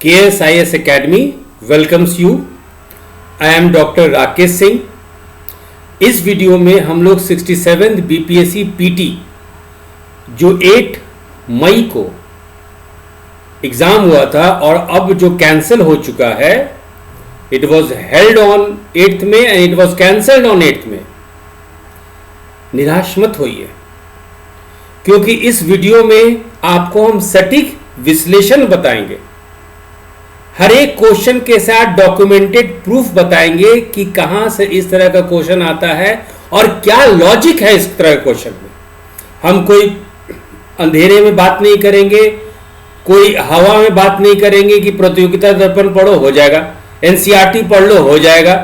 KSIS Academy welcomes you. I am doctor Rakesh Singh. इस video में हम लोग 67th BPSC PT जो 8 मई को एग्जाम हुआ था और अब जो कैंसिल हो चुका है, it was held on 8th में and it was cancelled on 8th में। निराश मत होइए, क्योंकि इस वीडियो में आपको हम सटीक विश्लेषण बताएंगे। हर एक क्वेश्चन के साथ डॉक्यूमेंटेड प्रूफ बताएंगे कि कहां से इस तरह का क्वेश्चन आता है और क्या लॉजिक है इस तरह के क्वेश्चन में। हम कोई अंधेरे में बात नहीं करेंगे, कोई हवा में बात नहीं करेंगे कि प्रतियोगिता दर्पण पढ़ो हो जाएगा, NCERT पढ़ लो हो जाएगा।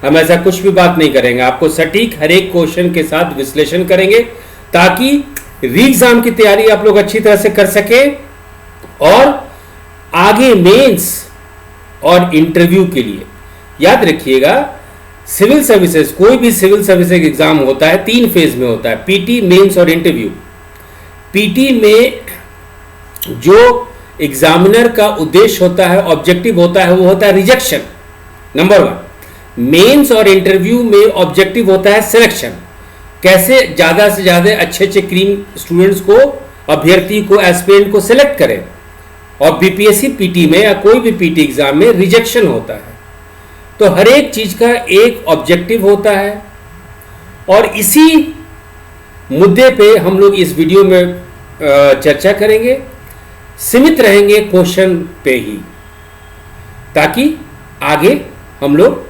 हम ऐसा कुछ भी बात नहीं करेंगे। आपको सटीक हर एक क्वेश्चन के साथ विश्लेषण करेंगे ताकि री एग्जाम की तैयारी आप लोग अच्छी तरह से कर सके और आगे मेंस और इंटरव्यू के लिए। याद रखिएगा, सिविल सर्विसेज, कोई भी सिविल सर्विसेज एग्जाम होता है 3 फेज में होता है, पीटी, मेंस और इंटरव्यू। पीटी में जो एग्जामिनर का उद्देश्य होता है, ऑब्जेक्टिव होता है, वो होता है रिजेक्शन, नंबर 1। मेंस और इंटरव्यू में ऑब्जेक्टिव होता है सिलेक्शन, कैसे ज्यादा से ज्यादा अच्छे क्रीम स्टूडेंट्स को, अभ्यर्थी को, एस्पिरेंट को सिलेक्ट करें। और बीपीएससी पीटी में या कोई भी पीटी एग्जाम में रिजेक्शन होता है। तो हर एक चीज का एक ऑब्जेक्टिव होता है और इसी मुद्दे पे हम लोग इस वीडियो में चर्चा करेंगे। सीमित रहेंगे क्वेश्चन पे ही, ताकि आगे हम लोग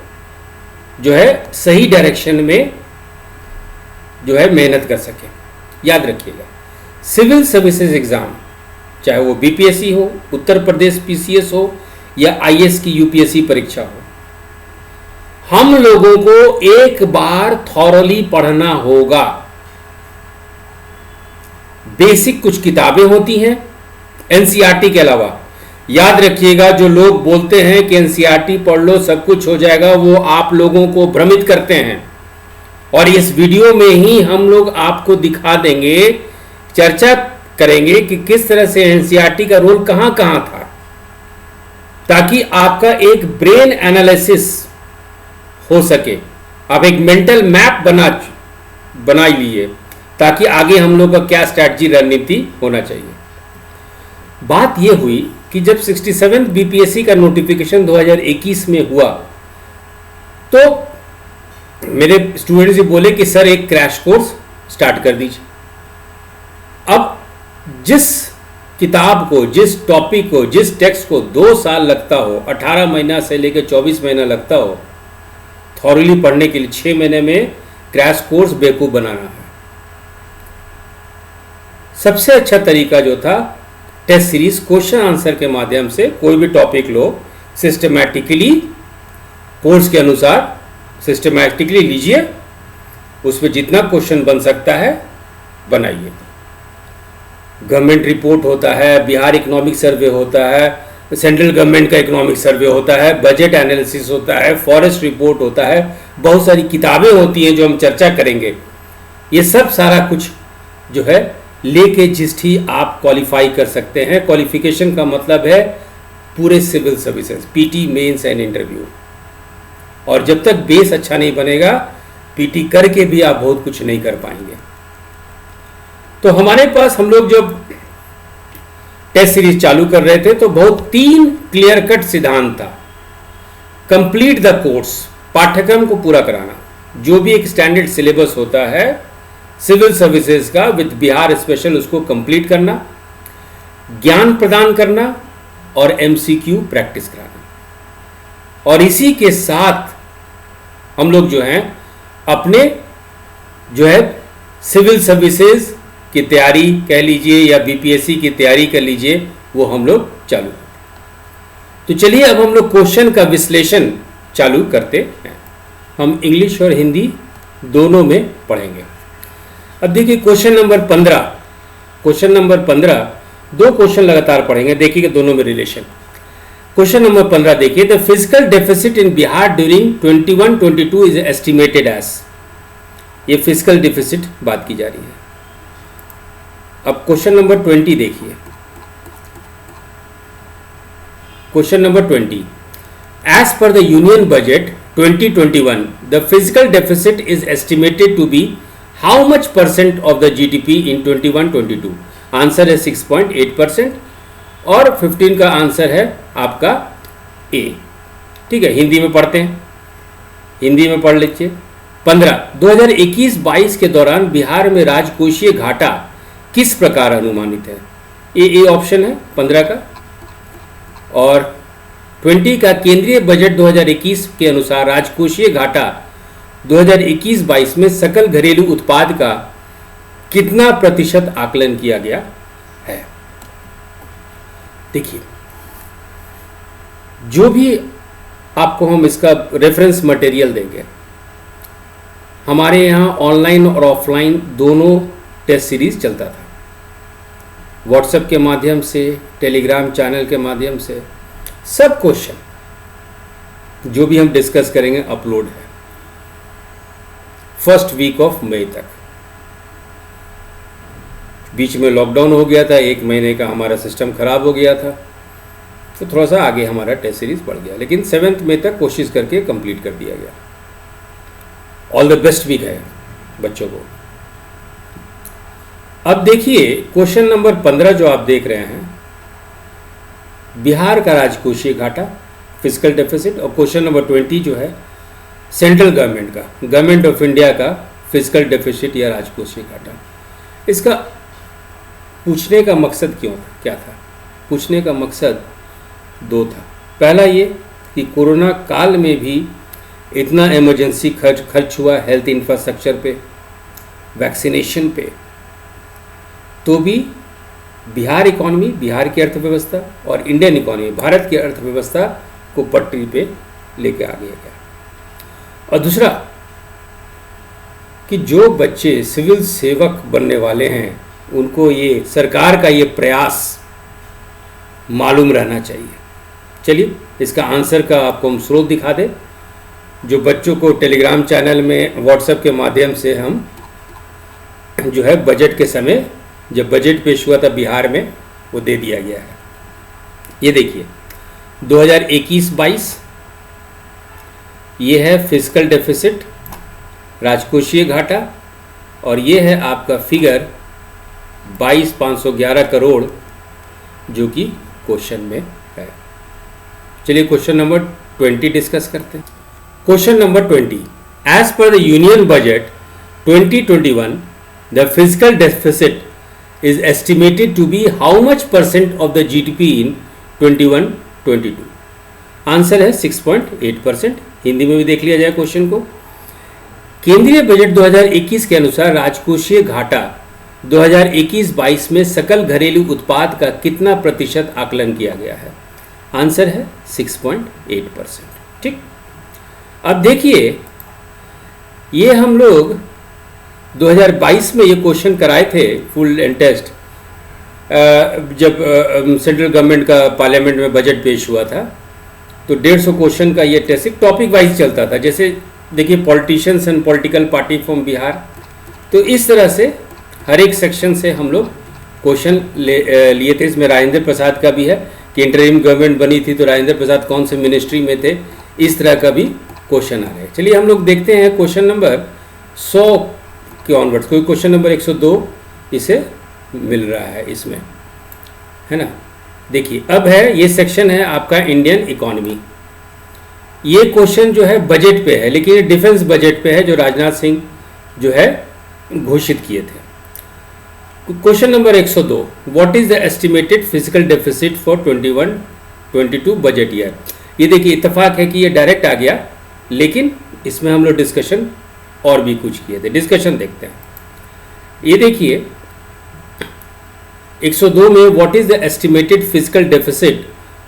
जो है सही डायरेक्शन में जो है मेहनत कर सकें। याद रखिएगा, सिविल सर्विसेज एग्जाम चाहे वो बीपीएससी हो, उत्तर प्रदेश पीसीएस हो या आईएएस की यूपीएससी परीक्षा हो, हम लोगों को एक बार थॉरली पढ़ना होगा। बेसिक कुछ किताबें होती हैं एनसीईआरटी के अलावा। याद रखिएगा, जो लोग बोलते हैं कि एनसीईआरटी पढ़ लो सब कुछ हो जाएगा, वो आप लोगों को भ्रमित करते हैं। और इस वीडियो में ही हम लोग आपको दिखा देंगे, चर्चा करेंगे कि किस तरह से एनसीईआरटी का रोल कहां कहां था, ताकि आपका एक ब्रेन एनालिसिस हो सके। आप एक मेंटल मैप बना लीजिए, ताकि आगे हम लोग का क्या स्ट्रैटेजी, रणनीति होना चाहिए। बात यह हुई कि जब 67 बीपीएससी का नोटिफिकेशन 2021 में हुआ, तो मेरे स्टूडेंट्स बोले कि सर एक क्रैश कोर्स स्टार्ट कर दीजिए। अब जिस किताब को, जिस टॉपिक को, जिस टेक्स्ट को 2 साल लगता हो, 18 महीना से लेकर 24 महीना लगता हो थॉरली पढ़ने के लिए, 6 महीने में क्रैश कोर्स बेवकूफ बनाना है। सबसे अच्छा तरीका जो था, टेस्ट सीरीज क्वेश्चन आंसर के माध्यम से कोई भी टॉपिक लो, सिस्टमैटिकली कोर्स के अनुसार सिस्टमैटिकली लीजिए, उसमें जितना क्वेश्चन बन सकता है बनाइए। गवर्नमेंट रिपोर्ट होता है, बिहार इकोनॉमिक सर्वे होता है, सेंट्रल गवर्नमेंट का इकोनॉमिक सर्वे होता है, बजट एनालिसिस होता है, फॉरेस्ट रिपोर्ट होता है, बहुत सारी किताबें होती हैं जो हम चर्चा करेंगे। ये सब सारा कुछ जो है लेके जिसठी आप क्वालिफाई कर सकते हैं। क्वालिफिकेशन का मतलब है पूरे civil services, PT, mains and interview. और जब तक बेस अच्छा नहीं बनेगा, पीटी करके भी आप बहुत कुछ नहीं कर पाएंगे। तो हमारे पास, हम लोग जब टेस्ट सीरीज चालू कर रहे थे, तो बहुत 3 क्लियर कट सिद्धांत था। कंप्लीट द कोर्स, पाठ्यक्रम को पूरा कराना, जो भी एक स्टैंडर्ड सिलेबस होता है सिविल सर्विसेज का विद बिहार स्पेशल, उसको कंप्लीट करना, ज्ञान प्रदान करना और एमसीक्यू प्रैक्टिस कराना। और इसी के साथ हम लोग जो हैं अपने जो है सिविल सर्विसेज की तैयारी कह लीजिए या बीपीएससी की तैयारी कर लीजिए, वो हम लोग चालू। तो चलिए अब हम लोग क्वेश्चन का विश्लेषण चालू करते हैं। हम इंग्लिश और हिंदी दोनों में पढ़ेंगे। अब देखिए question number 15, question number 15 2 question लगातार पढ़ेंगे, देखिए दोनों में रिलेशन। क्वेश्चन नंबर 15 देखिए, the physical deficit in Bihar during 21-22 is estimated as. ये फिजिकल डेफिसिट बात की जा रही है। अब क्वेश्चन नंबर 20 देखिए, question number 20, as per the union budget 2021 the physical deficit is estimated to be how much percent of the GDP in 21-22? Answer है 6.8% और 15 का आंसर है आपका ए। ठीक है, हिंदी में पढ़ते हैं, हिंदी में पढ़ लीजिए। 15, 2021-22 के दौरान बिहार में राजकोषीय घाटा किस प्रकार अनुमानित है? ए ऑप्शन है 15 का। और 20 का, केंद्रीय बजट 2021 के अनुसार राजकोषीय घाटा 2021-22 में सकल घरेलू उत्पाद का कितना प्रतिशत आकलन किया गया है? देखिए, जो भी आपको हम इसका रेफरेंस मटेरियल देंगे, हमारे यहाँ ऑनलाइन और ऑफलाइन दोनों टेस्ट सीरीज चलता था, व्हाट्सएप के माध्यम से, टेलीग्राम चैनल के माध्यम से, सब क्वेश्चन जो भी हम डिस्कस करेंगे अपलोड है फर्स्ट वीक ऑफ मई तक। बीच में लॉकडाउन हो गया था, 1 महीने का हमारा सिस्टम खराब हो गया था, तो थोड़ा सा आगे हमारा टेस्ट सीरीज बढ़ गया, लेकिन 7 मई तक कोशिश करके कंप्लीट कर दिया गया। ऑल द बेस्ट भी गए बच्चों को। अब देखिए क्वेश्चन नंबर 15 जो आप देख रहे हैं, बिहार का राजकोषीय घाटा, फिजिकल डेफिसिट, और क्वेश्चन नंबर 20 जो है सेंट्रल गवर्नमेंट का, गवर्नमेंट ऑफ इंडिया का फिजिकल डेफिसिट या राजकोषीय घाटा। इसका पूछने का मकसद क्या था? पूछने का मकसद 2 था। पहला ये कि कोरोना काल में भी इतना इमरजेंसी खर्च हुआ हेल्थ इंफ्रास्ट्रक्चर पे, वैक्सीनेशन पे, तो भी बिहार इकॉनमी, बिहार की अर्थव्यवस्था और इंडियन इकॉनमी, भारत की अर्थव्यवस्था को पटरी पे लेके आ गया। और दूसरा कि जो बच्चे सिविल सेवक बनने वाले हैं उनको ये सरकार का ये प्रयास मालूम रहना चाहिए। चलिए इसका आंसर का आपको हम स्रोत दिखा दें, जो बच्चों को टेलीग्राम चैनल में, व्हाट्सएप के माध्यम से हम जो है बजट के समय, जब बजट पेश हुआ था बिहार में, वो दे दिया गया है। ये देखिए 2021-22 ये है फिजिकल डेफिसिट, राजकोषीय घाटा, और ये है आपका फिगर 22,511 करोड़ जो कि क्वेश्चन में है। चलिए क्वेश्चन नंबर 20 डिस्कस करते हैं। Question number 20, as per the union budget 2021 the physical deficit is estimated to be how much percent of the GDP in 21-22? Answer है 6.8%। हिंदी में भी देख लिया जाए क्वेश्चन को। केंद्रीय बजट 2021 के अनुसार राजकोषीय घाटा 2021-22 में सकल घरेलू उत्पाद का कितना प्रतिशत आकलन किया गया है? आंसर है 6.8%। ठीक, अब देखिए ये हम लोग 2022 में ये क्वेश्चन कराए थे फुल एंड टेस्ट, जब सेंट्रल गवर्नमेंट का पार्लियामेंट में बजट पेश हुआ था, तो 150 क्वेश्चन का ये टेस्ट एक टॉपिक वाइज चलता था। जैसे देखिए politicians and political party from Bihar, तो इस तरह से हर एक सेक्शन से हम लोग क्वेश्चन लिए थे। इसमें राजेंद्र प्रसाद का भी है कि इंटरिम गवर्नमेंट बनी थी तो राजेंद्र प्रसाद कौन से मिनिस्ट्री में थे, इस तरह का भी क्वेश्चन आ रहे हैं। चलिए हम लोग देखते हैं क्वेश्चन नंबर 100 के ऑनवर्ड्स। कोई क्वेश्चन नंबर 102 इसे मिल रहा है इसमें, है ना। देखिए अब है, ये सेक्शन है आपका इंडियन इकोनॉमी। ये क्वेश्चन जो है बजट पे है, लेकिन ये डिफेंस बजट पे है जो राजनाथ सिंह जो है घोषित किए थे। Question number 102, what is the estimated physical deficit for 21-22 budget year. ये देखिए इत्तेफाक है कि ये डायरेक्ट आ गया, लेकिन इसमें हम लोग डिस्कशन और भी कुछ किए थे। डिस्कशन देखते हैं। ये देखिए 102 में what is the estimated physical deficit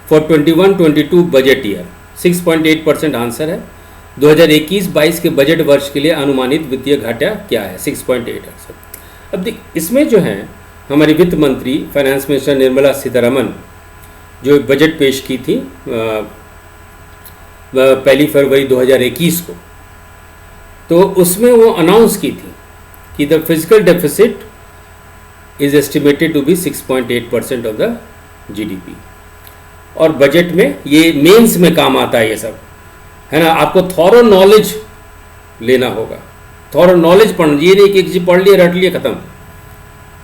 for 21-22 budget year, 6.8% answer है। 2021-22 के बजट वर्ष के लिए अनुमानित वित्तीय घाटा क्या है? 6.8%। अब इसमें जो है हमारी वित्त मंत्री फाइनेंस मिनिस्टर निर्मला सीतारमन जो बजट पेश की थी 1 फरवरी 2021 को, तो उसमें वो अनाउंस की थी कि the physical deficit is estimated to be 6.8% of the GDP. और बजट में ये मेंस में काम आता है ये सब, है ना। आपको थॉरो नॉलेज लेना होगा, थॉरो नॉलेज पढ़ना, ये नहीं कि एक चीज पढ़ लिए रट लिए खत्म,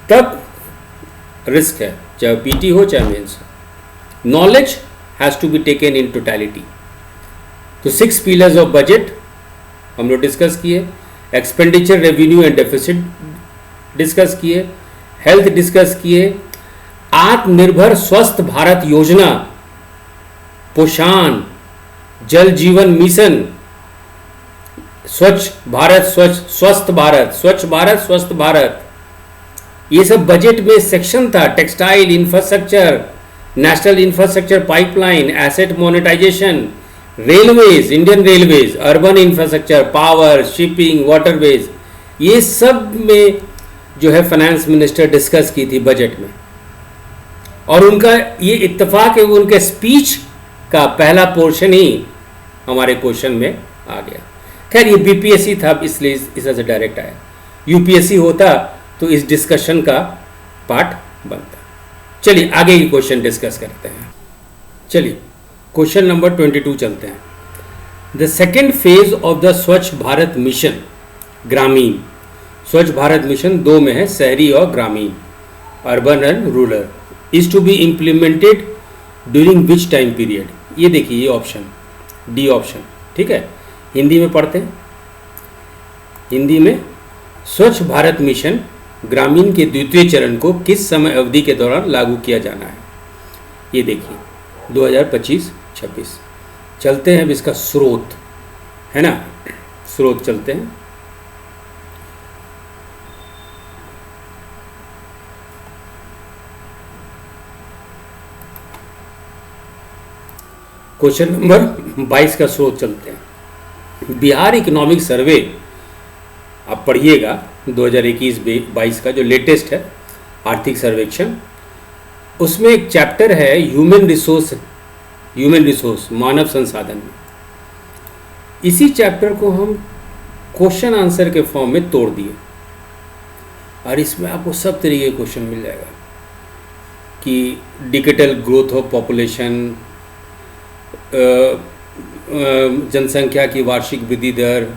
तब रिस्क है, चाहे पीटी हो चाहे मेंस हो। Knowledge has to be taken in totality. तो 6 पिलर्स ऑफ बजट हम लोग डिस्कस किए, expenditure, revenue and deficit discuss किए, हेल्थ डिस्कस किए, आत्मनिर्भर स्वस्थ भारत योजना, पोषण, जल जीवन मिशन, स्वच्छ भारत, स्वस्थ भारत, स्वच्छ भारत, स्वस्थ भारत, ये सब बजट में सेक्शन था। Textile, infrastructure, national infrastructure pipeline, asset monetisation, railways, Indian railways, urban infrastructure, power, shipping, waterways, ये सब में जो है फाइनेंस मिनिस्टर डिस्कस की थी बजट में। और उनका ये इत्तेफाक है, उनके स्पीच का पहला पोर्शन ही हमारे क्वेश्चन में आ गया। खैर ये बीपीएससी था इसलिए इस से डायरेक्ट आया, यूपीएससी होता तो इस डिस्कशन का पार्ट बनता। चलिए आगे की क्वेश्चन डिस्कस करते हैं। चलिए क्वेश्चन नंबर 22 चलते हैं। The second phase of the स्वच्छ भारत मिशन ग्रामीण, स्वच्छ भारत मिशन 2 में है, शहरी और ग्रामीण, urban and rural, is to be implemented during which time period. ये देखिए ये ऑप्शन डी ऑप्शन, ठीक है। हिंदी में पढ़ते हैं, हिंदी में स्वच्छ भारत मिशन ग्रामीण के द्वितीय चरण को किस समय अवधि के दौरान लागू किया जाना है। ये देखिए 2025-26। चलते हैं अब इसका स्रोत, है ना, स्रोत चलते हैं। क्वेश्चन नंबर 22 का स्रोत चलते हैं। बिहार इकोनॉमिक सर्वे आप पढ़िएगा 2021-22 का जो लेटेस्ट है आर्थिक सर्वेक्षण, उसमें एक चैप्टर है ह्यूमन रिसोर्स, मानव संसाधन में। इसी चैप्टर को हम क्वेश्चन आंसर के फॉर्म में तोड़ दिए और इसमें आपको सब तरीके के क्वेश्चन मिल जाएगा कि डिजिटल ग्रोथ ऑफ पॉपुलेशन, जनसंख्या की वार्षिक वृद्धि दर,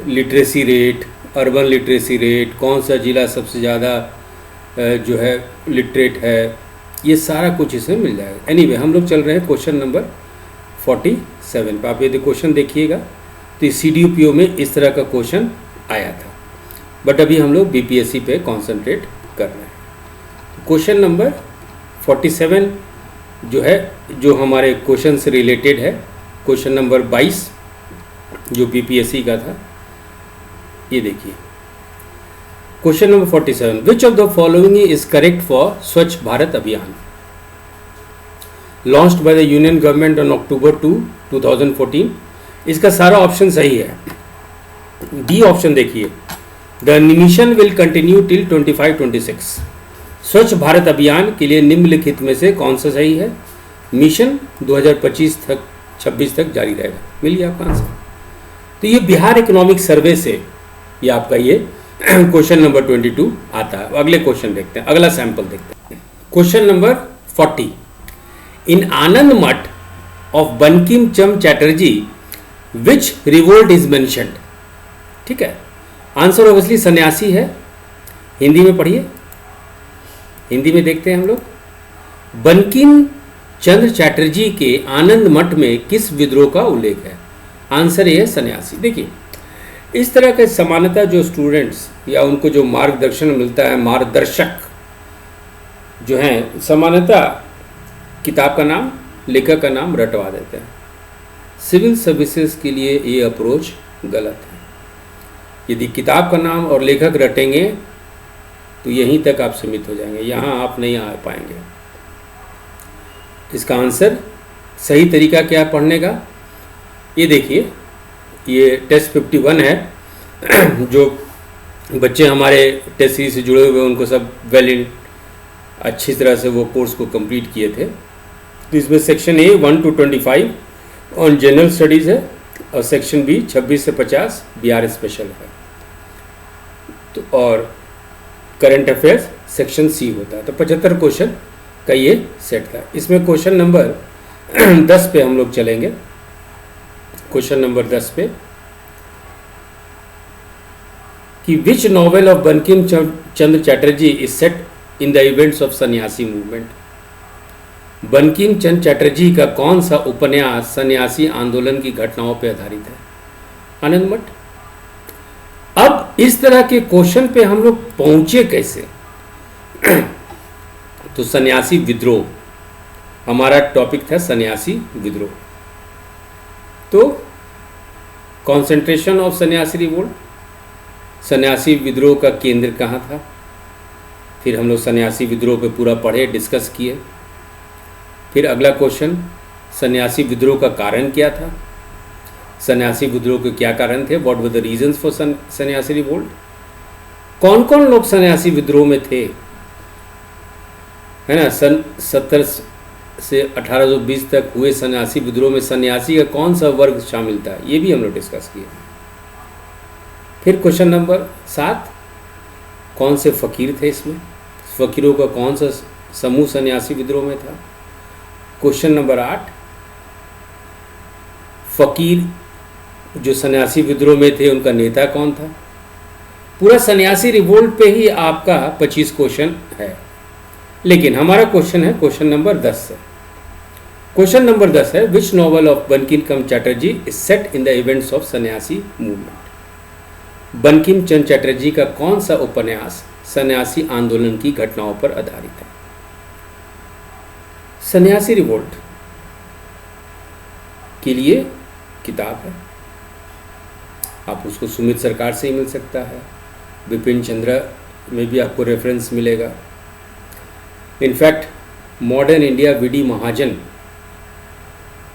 literacy rate, urban literacy rate, कौन सा जिला सबसे ज़्यादा जो है लिटरेट है, ये सारा कुछ इसमें मिल जाएगा। एनीवे हम लोग चल रहे हैं क्वेश्चन नंबर 47 पे। आप यदि क्वेश्चन देखिएगा तो CDPO में इस तरह का क्वेश्चन आया था, बट अभी हम लोग BPSC पे कॉन्सेंट्रेट कर रहे हैं। क्वेश्चन नंबर 47 जो है, जो हमारे क्वेश्चन से रिलेटेड है, क्वेश्चन नंबर 22 जो BPSC का था, ये देखिए question number 47, which of the following is correct for स्वच्छ भारत अभियान launched by the union government on October 2, 2014। इसका सारा ऑप्शन सही है। डी ऑप्शन देखिए, the mission will continue till 25-26। स्वच्छ भारत अभियान के लिए निम्नलिखित में से कौन सा सही है? मिशन 2025-26 तक जारी रहेगा। मिल गया आपका आंसर। तो ये बिहार इकोनॉमिक सर्वे से ये आपका ये क्वेश्चन नंबर 22 आता है। अगले क्वेश्चन देखते हैं, अगला सैंपल देखते हैं। क्वेश्चन नंबर 40, इन आनंद मठ of Bankim Chandra Chatterjee which revolt is mentioned. ठीक है, आंसर ऑब्वियसली सन्यासी है। हिंदी में पढ़िए, हिंदी में देखते हैं हम लोग। बंकिम चंद्र चैटर्जी के आनंद मठ में किस विद्रोह का उल्लेख है? आंसर ये है सन्यासी। देखिए इस तरह के समानता जो स्टूडेंट्स या उनको जो मार्गदर्शन मिलता है, मार्गदर्शक जो हैं, समानता किताब का नाम, लेखक का नाम रटवा देते हैं। सिविल सर्विसेज के लिए ये अप्रोच गलत है। यदि किताब का नाम और लेखक रटेंगे तो यहीं तक आप सीमित हो जाएंगे, यहाँ आप नहीं आ पाएंगे। इसका आंसर सही तरीका क्या है पढ़ने का? ये देखिए, ये टेस्ट 51 है। जो बच्चे हमारे टेस्ट सीरीज से जुड़े हुए उनको सब अच्छी तरह से वो कोर्स को कंप्लीट किए थे। तो इसमें section A 1 to 25 on general studies है और सेक्शन बी 26 से 50 बिहार स्पेशल है। तो और करंट अफेयर्स सेक्शन सी होता है। तो 75 क्वेश्चन का ये सेट था। इसमें क्वेश्चन नंबर 10 पे हम लोग चलेंगे। क्वेश्चन नंबर 10 पे कि which novel of Bankim Chandra Chatterjee is set in the events of Sanyasi movement. Bankim Chandra Chatterjee का कौन सा उपन्यास सन्यासी आंदोलन की घटनाओं पर आधारित है? आनंद मठ। अब इस तरह के क्वेश्चन पे हम लोग पहुंचे कैसे? तो सन्यासी विद्रोह हमारा टॉपिक था, सन्यासी विद्रोह। तो कॉन्सेंट्रेशन ऑफ सन्यासी रिवोल्ट, सन्यासी विद्रोह का केंद्र कहाँ था, फिर हम लोग सन्यासी विद्रोह पे पूरा पढ़े, डिस्कस किए। फिर अगला क्वेश्चन, सन्यासी विद्रोह का कारण क्या था, सन्यासी विद्रोह के क्या कारण थे, what were the reasons for सन्यासी रिवोल्ट, कौन कौन लोग सन्यासी विद्रोह में थे, है ना। सन 70 से 1820 तक हुए सन्यासी विद्रोह में सन्यासी का कौन सा वर्ग शामिल था, ये भी हम लोग डिस्कस किए। फिर क्वेश्चन नंबर 7, कौन से फकीर थे इसमें, फकीरों का कौन सा समूह सन्यासी विद्रोह में था। क्वेश्चन नंबर 8, फकीर जो सन्यासी विद्रोह में थे उनका नेता कौन था। पूरा सन्यासी रिवोल्ट पे ही आपका 25 क्वेश्चन है, लेकिन हमारा क्वेश्चन है क्वेश्चन नंबर 10 से। क्वेश्चन नंबर 10 है, which novel of Bankim Chatterjee is set in the events of Sanyasi movement. Bankim Chandra Chatterjee का कौन सा उपन्यास सन्यासी आंदोलन की घटनाओं पर आधारित है। सन्यासी रिवोल्ट के लिए किताब है, आप उसको सुमित सरकार से ही मिल सकता है, बिपिन चंद्र में भी आपको रेफरेंस मिलेगा। इनफैक्ट मॉडर्न इंडिया वीडी महाजन,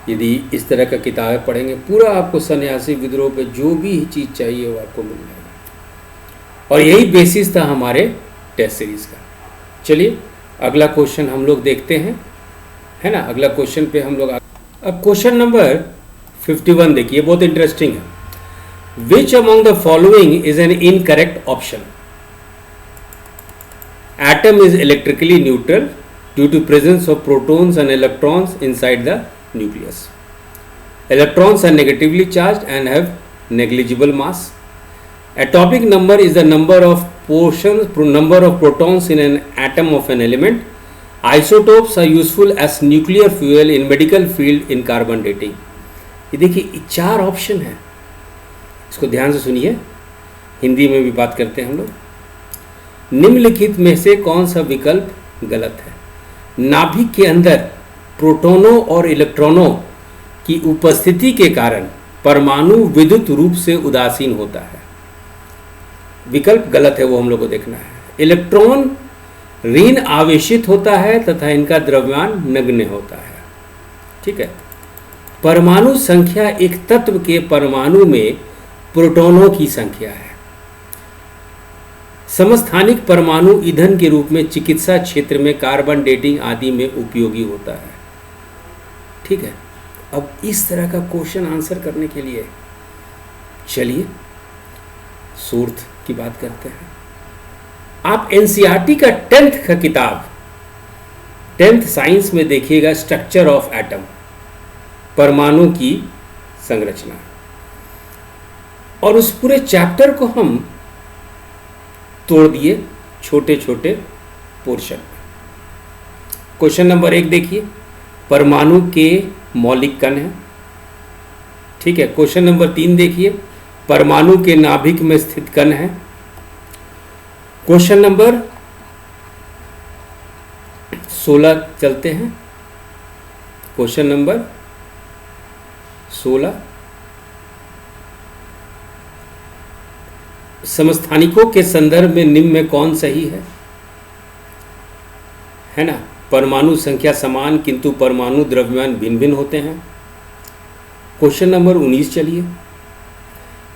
यदि इस तरह का किताबें पढ़ेंगे, पूरा आपको सन्यासी विद्रोह पे जो भी चीज़ चाहिए वो आपको मिल जाएगा। और यही बेसिस था हमारे टेस्ट सीरीज का। चलिए अगला क्वेश्चन हम लोग देखते हैं, है ना। अगला क्वेश्चन पे हम लोग अब क्वेश्चन नंबर 51 देखिए, बहुत इंटरेस्टिंग है। Which among the following is an incorrect option. Atom is electrically neutral due to presence of protons and electrons inside the nucleus. Electrons are negatively charged and have negligible mass. Atomic number is the number of protons in an atom of an element. Isotopes are useful as nuclear fuel in medical field in carbon dating. ये देखिए 4 option है, इसको ध्यान से सुनिए, हिंदी में भी बात करते हैं हम लोग। निम्नलिखित में से कौन सा विकल्प गलत है। नाभिक के अंदर प्रोटॉनों और इलेक्ट्रॉनों की उपस्थिति के कारण परमाणु विद्युत रूप से उदासीन होता है। विकल्प गलत है, वो हम लोग को देखना है। इलेक्ट्रॉन ऋण आवेशित होता है तथा इनका द्रव्यमान नगण्य होता है। ठीक है। परमाणु संख्या एक तत्व के परमाणु में प्रोटॉनों की संख्या है। समस्थानिक परमाणु ईंधन के रूप में चिकित्सा क्षेत्र में, कार्बन डेटिंग आदि में उपयोगी होता है। ठीक है। अब इस तरह का क्वेश्चन आंसर करने के लिए चलिए सूर्त की बात करते हैं। आप एनसीईआरटी का 10th का किताब 10th साइंस में देखिएगा, स्ट्रक्चर ऑफ एटम, परमाणु की संरचना, और उस पूरे चैप्टर को हम तोड़ दिए छोटे छोटे पोर्शन। क्वेश्चन नंबर 1 देखिए, परमाणु के मौलिक कण हैं। ठीक है। क्वेश्चन नंबर 3 देखिए, परमाणु के नाभिक में स्थित कण है। क्वेश्चन नंबर 16 चलते हैं। क्वेश्चन नंबर 16, समस्थानिकों के संदर्भ में निम्न में कौन सही है ना। परमाणु संख्या समान किंतु परमाणु द्रव्यमान भिन्न भिन्न होते हैं। क्वेश्चन नंबर 19 चलिए,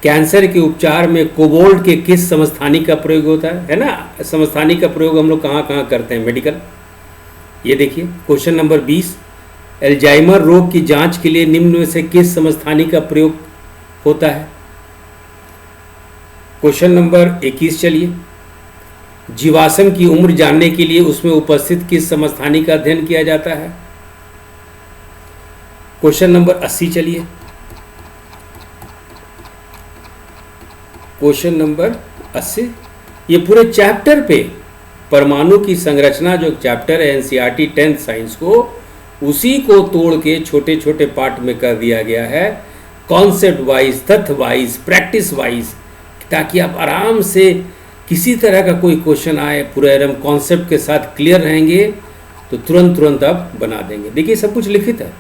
कैंसर के उपचार में कोबाल्ट के किस समस्थानिक का प्रयोग होता है ना। समस्थानिक का प्रयोग हम लोग कहाँ कहाँ करते हैं, मेडिकल। ये देखिए। क्वेश्चन नंबर 20, एल्जाइमर रोग की जांच के लिए निम्न में से किस समस्थानिक का प्रयोग होता है। क्वेश्चन नंबर 21 चलिए, जीवाश्म की उम्र जानने के लिए उसमें उपस्थित किस समस्थानी का अध्ययन किया जाता है? क्वेश्चन नंबर 80 चलिए। क्वेश्चन नंबर 80, ये पूरे चैप्टर पे परमाणु की संरचना जो चैप्टर है एनसीईआरटी 10th साइंस को, उसी को तोड़ के छोटे छोटे पार्ट में कर दिया गया है, कॉन्सेप्ट वाइज, तथ्य वाइज, प्रैक्टिस वाइज, ताकि आप आराम से किसी तरह का कोई क्वेश्चन आए पूरा एकदम कॉन्सेप्ट के साथ क्लियर रहेंगे तो तुरंत आप बना देंगे। देखिए सब कुछ लिखित है,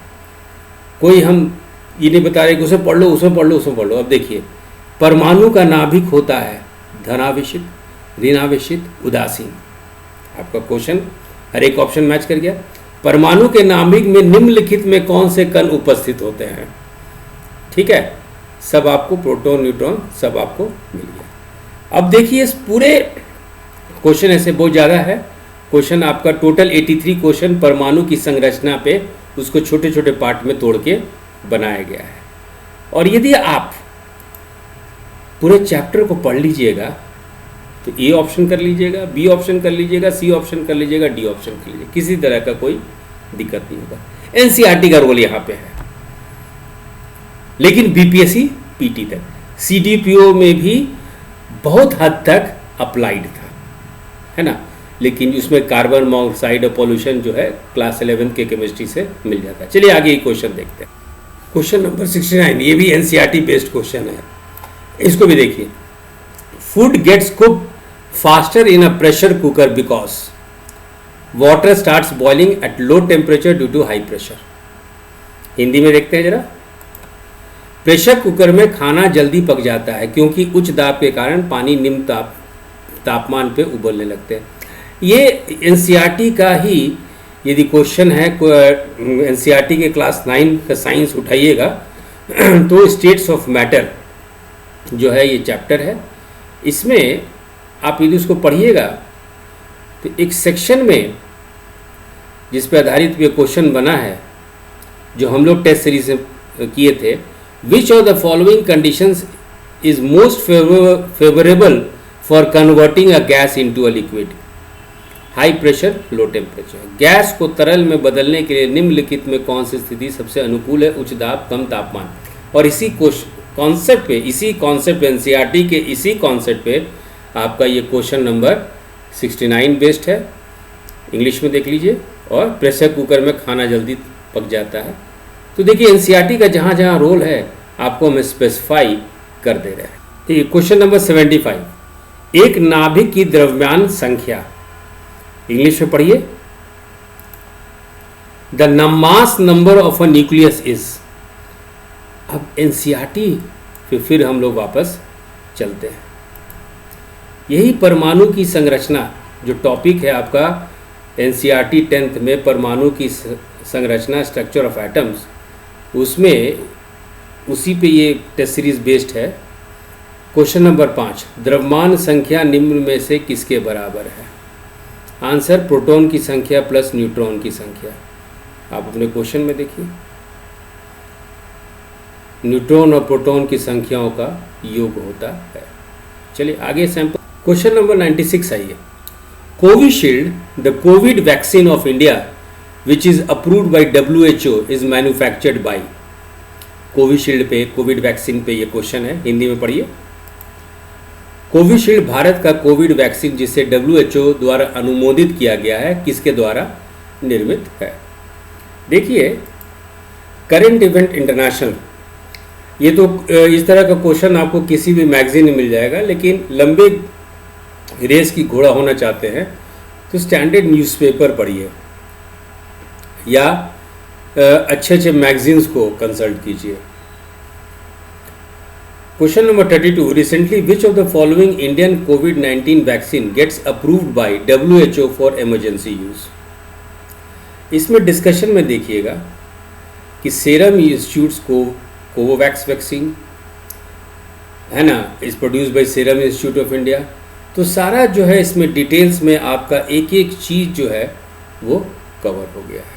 कोई हम ये नहीं बता रहे कि उसे पढ़ लो, उसमें पढ़ लो, उसमें पढ़ लो। अब देखिए, परमाणु का नाभिक होता है धनावेशित, ऋणावेशित, उदासीन। आपका क्वेश्चन हर एक ऑप्शन मैच कर गया। परमाणु के नाभिक में निम्नलिखित में कौन से कण उपस्थित होते हैं? ठीक है, सब आपको प्रोटॉन, न्यूट्रॉन सब आपको मिल गया। अब देखिए इस पूरे क्वेश्चन ऐसे बहुत ज़्यादा है, क्वेश्चन आपका टोटल 83 क्वेश्चन परमाणु की संरचना पे उसको छोटे छोटे पार्ट में तोड़ के बनाया गया है। और यदि आप पूरे चैप्टर को पढ़ लीजिएगा तो ए ऑप्शन कर लीजिएगा, बी ऑप्शन कर लीजिएगा, सी ऑप्शन कर लीजिएगा, डी ऑप्शन कर लीजिएगा, किसी तरह का कोई दिक्कत नहीं होगा। एनसीईआरटी का रोल यहाँ पे है, लेकिन बीपीएससी पीटी तक, सीडीपीओ में भी बहुत हद तक अप्लाइड था, है ना, लेकिन उसमें कार्बन मोनोऑक्साइड और पॉल्यूशन जो है क्लास 11 के केमिस्ट्री से मिल जाता है। चलिए आगे ये क्वेश्चन देखते हैं। क्वेश्चन नंबर 69, ये भी एनसीईआरटी बेस्ड क्वेश्चन है, इसको भी देखिए। Food gets cooked faster in a pressure cooker because water starts boiling at low temperature due to high pressure. Hindi में देखते हैं जरा। प्रेशर कुकर में खाना जल्दी पक जाता है क्योंकि उच्च दाब के कारण पानी निम्न तापमान पे उबलने लगते हैं। ये एनसीईआरटी का ही यदि क्वेश्चन है, एनसीईआरटी के क्लास 9 का साइंस उठाइएगा तो स्टेट्स ऑफ मैटर जो है ये चैप्टर है, इसमें आप यदि उसको पढ़िएगा तो एक सेक्शन में जिस पे आधारित ये क्वेश्चन बना है जो हम लोग टेस्ट सीरीज में किए थे, विच of the following conditions is most favourable for converting a gas into a liquid? High pressure, low temperature. Gas को तरल में बदलने के लिए निम्नलिखित में कौन सी स्थिति सबसे अनुकूल है? उच्च दाब, कम तापमान। और इसी कॉन्सेप्ट पे, इसी कॉन्सेप्ट एनसीईआरटी के इसी कॉन्सेप्ट पे आपका ये क्वेश्चन नंबर 69 बेस्ड है, इंग्लिश में देख लीजिए। और प्रेशर कुकर में खाना जल्दी पक जाता है। तो देखिए एनसीईआरटी का जहाँ जहाँ रोल है आपको हम स्पेसिफाई कर दे रहे हैं। ठीक है, क्वेश्चन नंबर 75, एक नाभिक की द्रव्यमान संख्या, इंग्लिश में पढ़िए। The mass number of a nucleus is. अब एनसीईआरटी फिर हम लोग वापस चलते हैं। यही परमाणु की संरचना जो टॉपिक है आपका एनसीईआरटी 10th में, परमाणु की संरचना, स्ट्रक्चर ऑफ एटम्स, उसमें उसी पे ये टेस्ट सीरीज बेस्ड है। क्वेश्चन नंबर 5, द्रव्यमान संख्या निम्न में से किसके बराबर है? आंसर प्रोटॉन की संख्या प्लस न्यूट्रॉन की संख्या। आप अपने क्वेश्चन में देखिए, न्यूट्रॉन और प्रोटॉन की संख्याओं का योग होता है। चलिए आगे सैंपल। क्वेश्चन नंबर 96 आइए। Covishield, the Covid vaccine of India which is approved by WHO is manufactured by. Covishield पे, कोविड वैक्सीन पे ये क्वेश्चन है, हिंदी में पढ़िए। कोविशील्ड भारत का कोविड वैक्सीन जिसे WHO द्वारा अनुमोदित किया गया है, किसके द्वारा निर्मित है? देखिए करंट इवेंट इंटरनेशनल, ये तो इस तरह का क्वेश्चन आपको किसी भी मैगजीन में मिल जाएगा, लेकिन लंबे रेस की घोड़ा होना चाहते हैं तो स्टैंडर्ड न्यूज़पेपर पढ़िए या अच्छे अच्छे मैगजीन्स को कंसल्ट कीजिए। Question number 32, recently which of the following Indian कोविड-19 vaccine gets approved by WHO for emergency use? इसमें डिस्कशन में देखिएगा कि सीरम इंस्टीट्यूट्स को कोवोवैक्स वैक्सीन है ना, is produce by serum institute of India. तो सारा जो है इसमें डिटेल्स में आपका एक एक चीज जो है वो कवर हो गया है।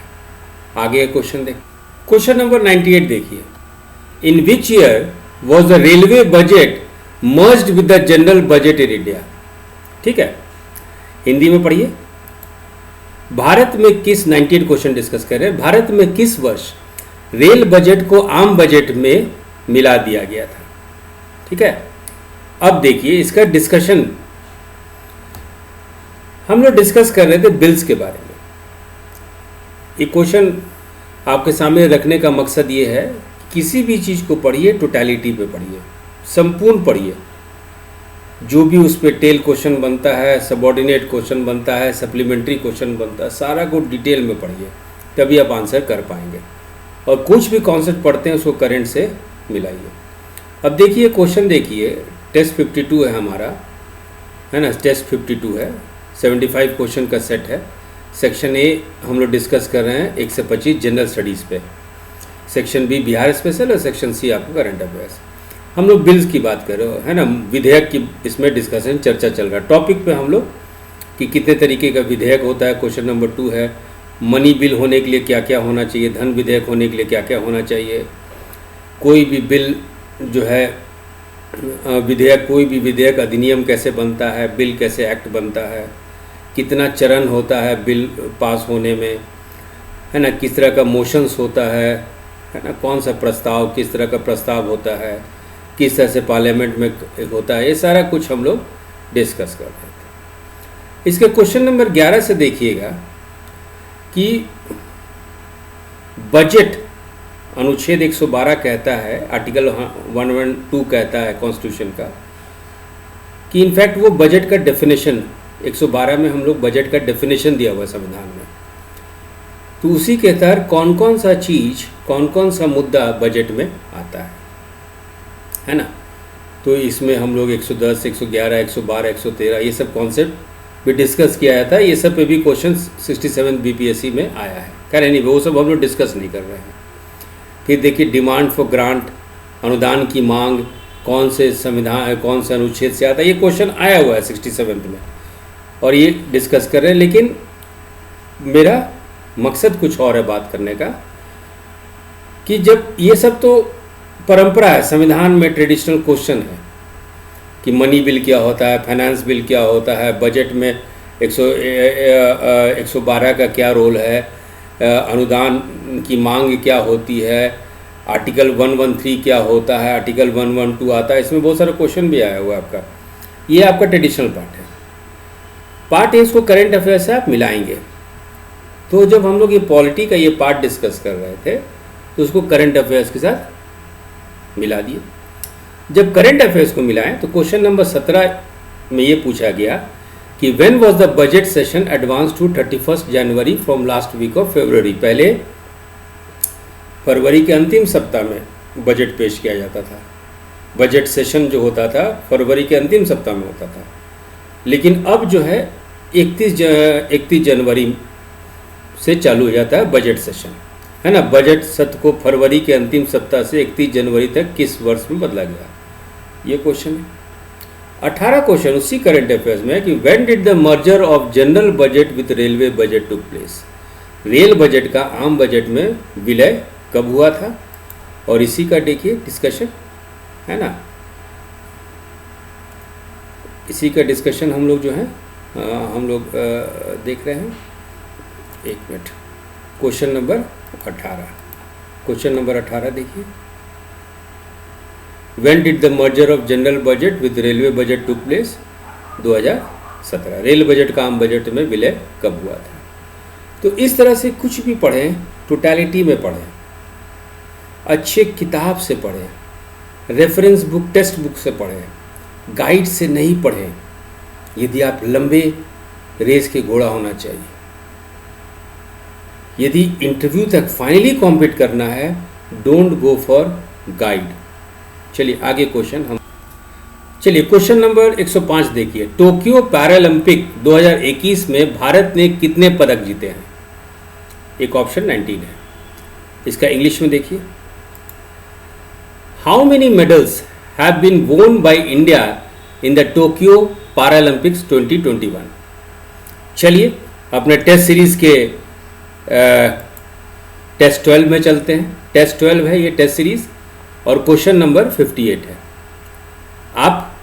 आगे क्वेश्चन देख, क्वेश्चन नंबर 98 देखिए। In which year was the railway budget merged with the general budget in India? ठीक है, हिंदी में पढ़िए। भारत में किस 98 क्वेश्चन डिस्कस कर रहे हैं, भारत में किस वर्ष रेल बजट को आम बजट में मिला दिया गया था। ठीक है, अब देखिए इसका डिस्कशन हम लोग डिस्कस कर रहे थे बिल्स के बारे में। ये क्वेश्चन आपके सामने रखने का मकसद ये है, किसी भी चीज़ को पढ़िए टोटलिटी पे पढ़िए, संपूर्ण पढ़िए। जो भी उस पर टेल क्वेश्चन बनता है, सबऑर्डिनेट क्वेश्चन बनता है, सप्लीमेंट्री क्वेश्चन बनता है, सारा को डिटेल में पढ़िए, तभी आप आंसर कर पाएंगे। और कुछ भी कॉन्सेप्ट पढ़ते हैं उसको करंट से मिलाइए। अब देखिए क्वेश्चन, देखिए टेस्ट 52 है हमारा, है ना, टेस्ट 52 है, 75 क्वेश्चन का सेट है। सेक्शन ए हम लोग डिस्कस कर रहे हैं 1 से 25 जनरल स्टडीज़ पे, सेक्शन बी बिहार स्पेशल और सेक्शन सी आपको करंट अफेयर्स। हम लोग बिल्स की बात कर रहे हो, है ना, विधेयक की इसमें डिस्कशन चर्चा चल रहा है। टॉपिक पे हम लोग कि कितने तरीके का विधेयक होता है, क्वेश्चन नंबर 2 है। मनी बिल होने के लिए क्या क्या होना चाहिए, धन विधेयक होने के लिए क्या क्या होना चाहिए, कोई भी बिल जो है विधेयक, कोई भी विधेयक अधिनियम कैसे बनता है, बिल कैसे एक्ट बनता है, कितना चरण होता है बिल पास होने में, है ना, किस तरह का मोशंस होता है ना, कौन सा प्रस्ताव किस तरह का प्रस्ताव होता है, किस तरह से पार्लियामेंट में होता है, ये सारा कुछ हम लोग डिस्कस कर रहे थे। इसके क्वेश्चन नंबर 11 से देखिएगा कि बजट अनुच्छेद 112 कहता है, आर्टिकल 112 कहता है कॉन्स्टिट्यूशन का कि इनफैक्ट वो बजट का डेफिनेशन 112 में हम लोग बजट का डेफिनेशन दिया हुआ है संविधान में, तो उसी के तहत कौन कौन सा चीज़, कौन कौन सा मुद्दा बजट में आता है ना। तो इसमें हम लोग 110, 111, 112, 113 ये सब कॉन्सेप्ट भी डिस्कस किया था। ये सब पे भी क्वेश्चन 67 बीपीएससी में आया है। खैर नहीं, वो सब हम लोग डिस्कस नहीं कर रहे हैं। फिर देखिए डिमांड फॉर ग्रांट, अनुदान की मांग कौन से संविधान, कौन से अनुच्छेद से आता है, ये क्वेश्चन आया हुआ है 67 में और ये डिस्कस कर रहे हैं। लेकिन मेरा मकसद कुछ और है बात करने का कि जब ये सब तो परंपरा है, संविधान में ट्रेडिशनल क्वेश्चन है कि मनी बिल क्या होता है, फाइनेंस बिल क्या होता है, बजट में 112 का क्या रोल है, अनुदान की मांग क्या होती है, आर्टिकल 113 क्या होता है, आर्टिकल 112 आता है। इसमें बहुत सारा क्वेश्चन भी आया हुआ है आपका। ये आपका ट्रेडिशनल पार्ट है। इसको करंट अफेयर से आप मिलाएंगे। तो जब हम लोग ये पॉलिटी का ये पार्ट डिस्कस कर रहे थे तो उसको करंट अफेयर्स के साथ मिला दिए। जब करंट अफेयर्स को मिलाएं तो क्वेश्चन नंबर 17 में ये पूछा गया कि when was the budget session advance to 31 January from last week of February. पहले फरवरी के अंतिम सप्ताह में बजट पेश किया जाता था। बजट सेशन जो होता था फरवरी के अंतिम सप्ताह में होता था, लेकिन अब जो है 31 जनवरी से चालू हो जाता है बजट सेशन, है ना। बजट सत्र को फरवरी के अंतिम सप्ताह से 31 जनवरी तक किस वर्ष में बदला गया, ये क्वेश्चन है। 18 क्वेश्चन उसी करंट अफेयर्स में है कि when did the merger of general budget with railway budget took place. Rail budget का आम बजट में विलय कब हुआ था, और इसी का देखिए डिस्कशन, है ना। इसी का डिस्कशन हम लोग जो है हम लोग देख रहे हैं। एक minute, question number 18, question number 18 देखिए, when did the merger of general budget with railway budget took place. 2017। Rail budget का आम बजट में विलय कब हुआ था। तो इस तरह से कुछ भी पढ़ें, टोटलिटी में पढ़ें, अच्छे किताब से पढ़ें, रेफरेंस बुक, टेक्स्ट बुक से पढ़ें, गाइड से नहीं पढ़ें। यदि आप लंबे रेस के घोड़ा होना चाहिए, यदि इंटरव्यू तक फाइनली कॉम्पीट करना है, डोंट गो फॉर गाइड। चलिए आगे क्वेश्चन हम चलिए क्वेश्चन नंबर 105 देखिए। टोक्यो पैरालंपिक 2021 में भारत ने कितने पदक जीते हैं। एक ऑप्शन 19 है। इसका इंग्लिश में देखिए, how many medals have been won by India in the Tokyo Paralympics 2021। चलिए अपने टेस्ट सीरीज के टेस्ट 12 में चलते हैं। टेस्ट 12 है ये टेस्ट सीरीज और क्वेश्चन नंबर 58 है। आप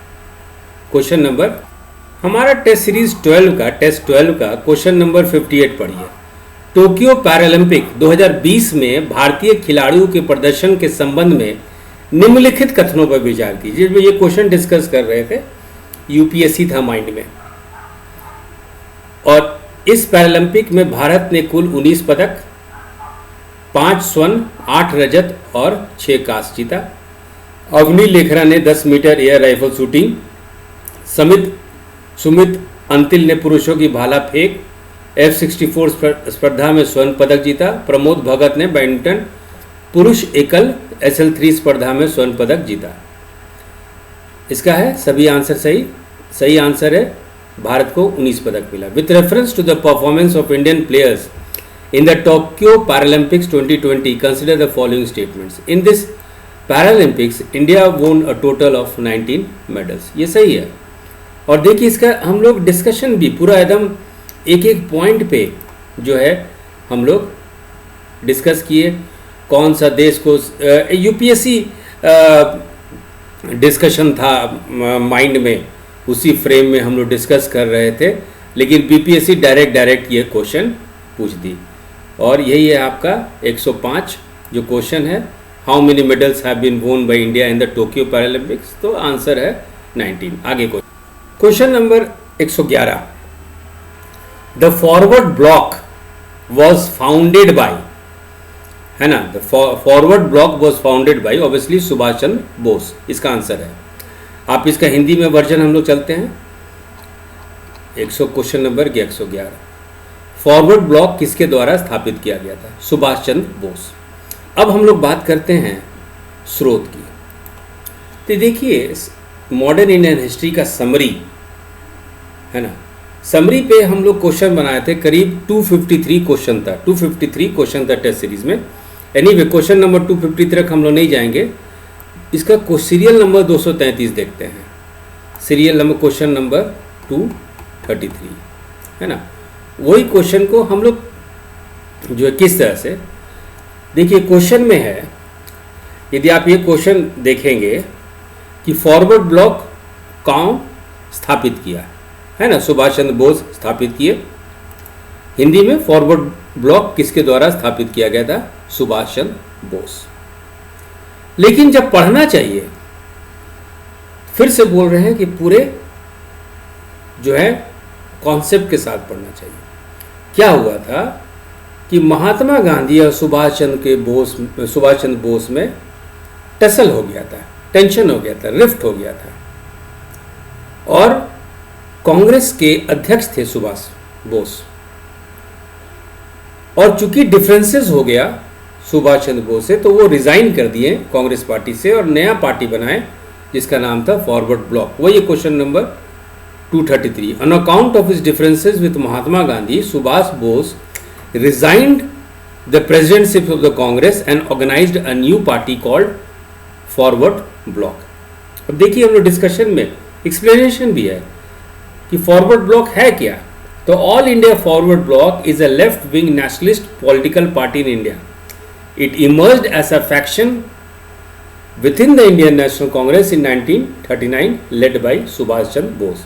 क्वेश्चन नंबर हमारा टेस्ट सीरीज 12 का टेस्ट 12 का क्वेश्चन नंबर 58 पढ़िए। टोक्यो पैरालंपिक 2020 में भारतीय खिलाड़ियों के प्रदर्शन के संबंध में निम्नलिखित कथनों पर विचार कीजिए। जिसमें ये क्वेश्चन डिस्कस कर रहे थे, यूपीएससी था माइंड में। और इस पैरालंपिक में भारत ने कुल 19 पदक, 5 स्वर्ण, 8 रजत और 6 कांस्य जीता। अवनी लेखरा ने 10 metre air rifle shooting, Sumit Antil ने पुरुषों की भाला फेंक F-64 स्पर्धा में स्वर्ण पदक जीता। प्रमोद भगत ने बैडमिंटन पुरुष एकल SL3 स्पर्धा में स्वर्ण पदक जीता। इसका है सभी आंसर सही आंसर है, भारत को 19 पदक मिला। With reference to the performance of Indian players in the Tokyo Paralympics 2020 consider the following statements. In this Paralympics India won a total of 19 medals. ये सही है। और देखिए इसका हम लोग डिस्कशन भी पूरा एकदम एक एक पॉइंट पे जो है हम लोग डिस्कस किए। कौन सा देश को यूपीएससी डिस्कशन था माइंड में, उसी फ्रेम में हम लोग डिस्कस कर रहे थे। लेकिन बीपीएससी डायरेक्ट ये क्वेश्चन पूछ दी। और यही है आपका 105 जो क्वेश्चन है, how many medals have been won by India in the Tokyo Paralympics. तो आंसर है 19। आगे question number 111, the Forward Bloc was founded by, है ना, the Forward Bloc was founded by obviously Subhash Chandra Bose. इसका आंसर है। आप इसका हिंदी में वर्जन हम लोग चलते हैं। क्वेश्चन नंबर 111, फॉरवर्ड ब्लॉक किसके द्वारा स्थापित किया गया था? सुभाष चंद्र बोस। अब हम लोग बात करते हैं स्रोत की। तो देखिए मॉडर्न इंडियन हिस्ट्री का समरी है ना, समरी पे हम लोग क्वेश्चन बनाए थे। करीब 253 क्वेश्चन था, 253 क्वेश्चन था टेस्ट सीरीज में। एनीवे क्वेश्चन नंबर 253 तक हम लोग नहीं जाएंगे। इसका सीरियल नंबर 233 देखते हैं। सीरियल नंबर क्वेश्चन नंबर 233 है ना। वही क्वेश्चन को हम लोग जो है किस तरह से देखिए, क्वेश्चन में है, यदि आप ये क्वेश्चन देखेंगे कि फॉरवर्ड ब्लॉक कौन स्थापित किया, है ना, सुभाष चंद्र बोस स्थापित किए। हिंदी में फॉरवर्ड ब्लॉक किसके द्वारा स्थापित किया गया था? सुभाष चंद्र बोस। लेकिन जब पढ़ना चाहिए, फिर से बोल रहे हैं कि पूरे जो है कॉन्सेप्ट के साथ पढ़ना चाहिए। क्या हुआ था कि महात्मा गांधी और सुभाष चंद्र बोस में टसल हो गया था, टेंशन हो गया था, रिफ्ट हो गया था। और कांग्रेस के अध्यक्ष थे सुभाष बोस। और चूंकि डिफरेंसेस हो गया सुभाष चंद्र बोस से, तो वो रिजाइन कर दिए कांग्रेस पार्टी से और नया पार्टी बनाए जिसका नाम था फॉरवर्ड ब्लॉक। वही question number 233, on account of his differences with Mahatma Gandhi, Subhash Bose resigned the presidency of the Congress and organized a new party called Forward Bloc। अब देखिए हम लोग डिस्कशन में एक्सप्लेनेशन भी है कि फॉरवर्ड ब्लॉक है क्या। तो All India Forward Bloc is a left wing nationalist political party in India. It emerged as a faction within the Indian National Congress इन 1939 लेड बाय सुभाष चंद्र बोस।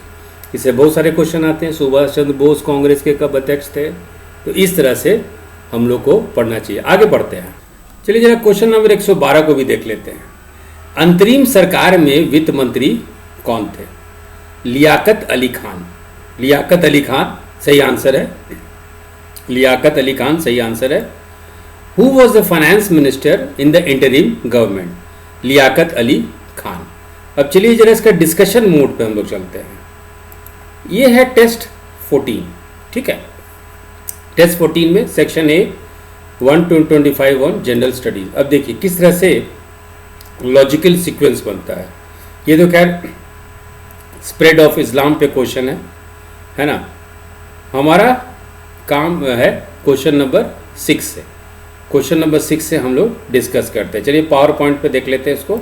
इससे बहुत सारे क्वेश्चन आते हैं, सुभाष चंद्र बोस कांग्रेस के कब अध्यक्ष थे। तो इस तरह से हम लोग को पढ़ना चाहिए। आगे बढ़ते हैं, चलिए जरा क्वेश्चन नंबर 112 को भी देख लेते हैं। अंतरिम सरकार में वित्त मंत्री कौन थे? लियाकत अली खान। लियाकत अली खान सही आंसर है। लियाकत अली खान सही आंसर है। Who was the finance minister in the interim government? Liaquat Ali Khan. अब चलिए जरा इसका डिस्कशन मोड पे हम लोग चलते हैं। ये है टेस्ट 14, ठीक है। टेस्ट 14 में section A 125 on general studies. अब देखिए किस तरह से लॉजिकल सीक्वेंस बनता है। ये तो खैर स्प्रेड ऑफ इस्लाम पे क्वेश्चन है ना। हमारा काम है क्वेश्चन नंबर 6 से। क्वेश्चन नंबर 6 से हम लोग डिस्कस करते हैं। चलिए पावर पॉइंट पे देख लेते हैं इसको।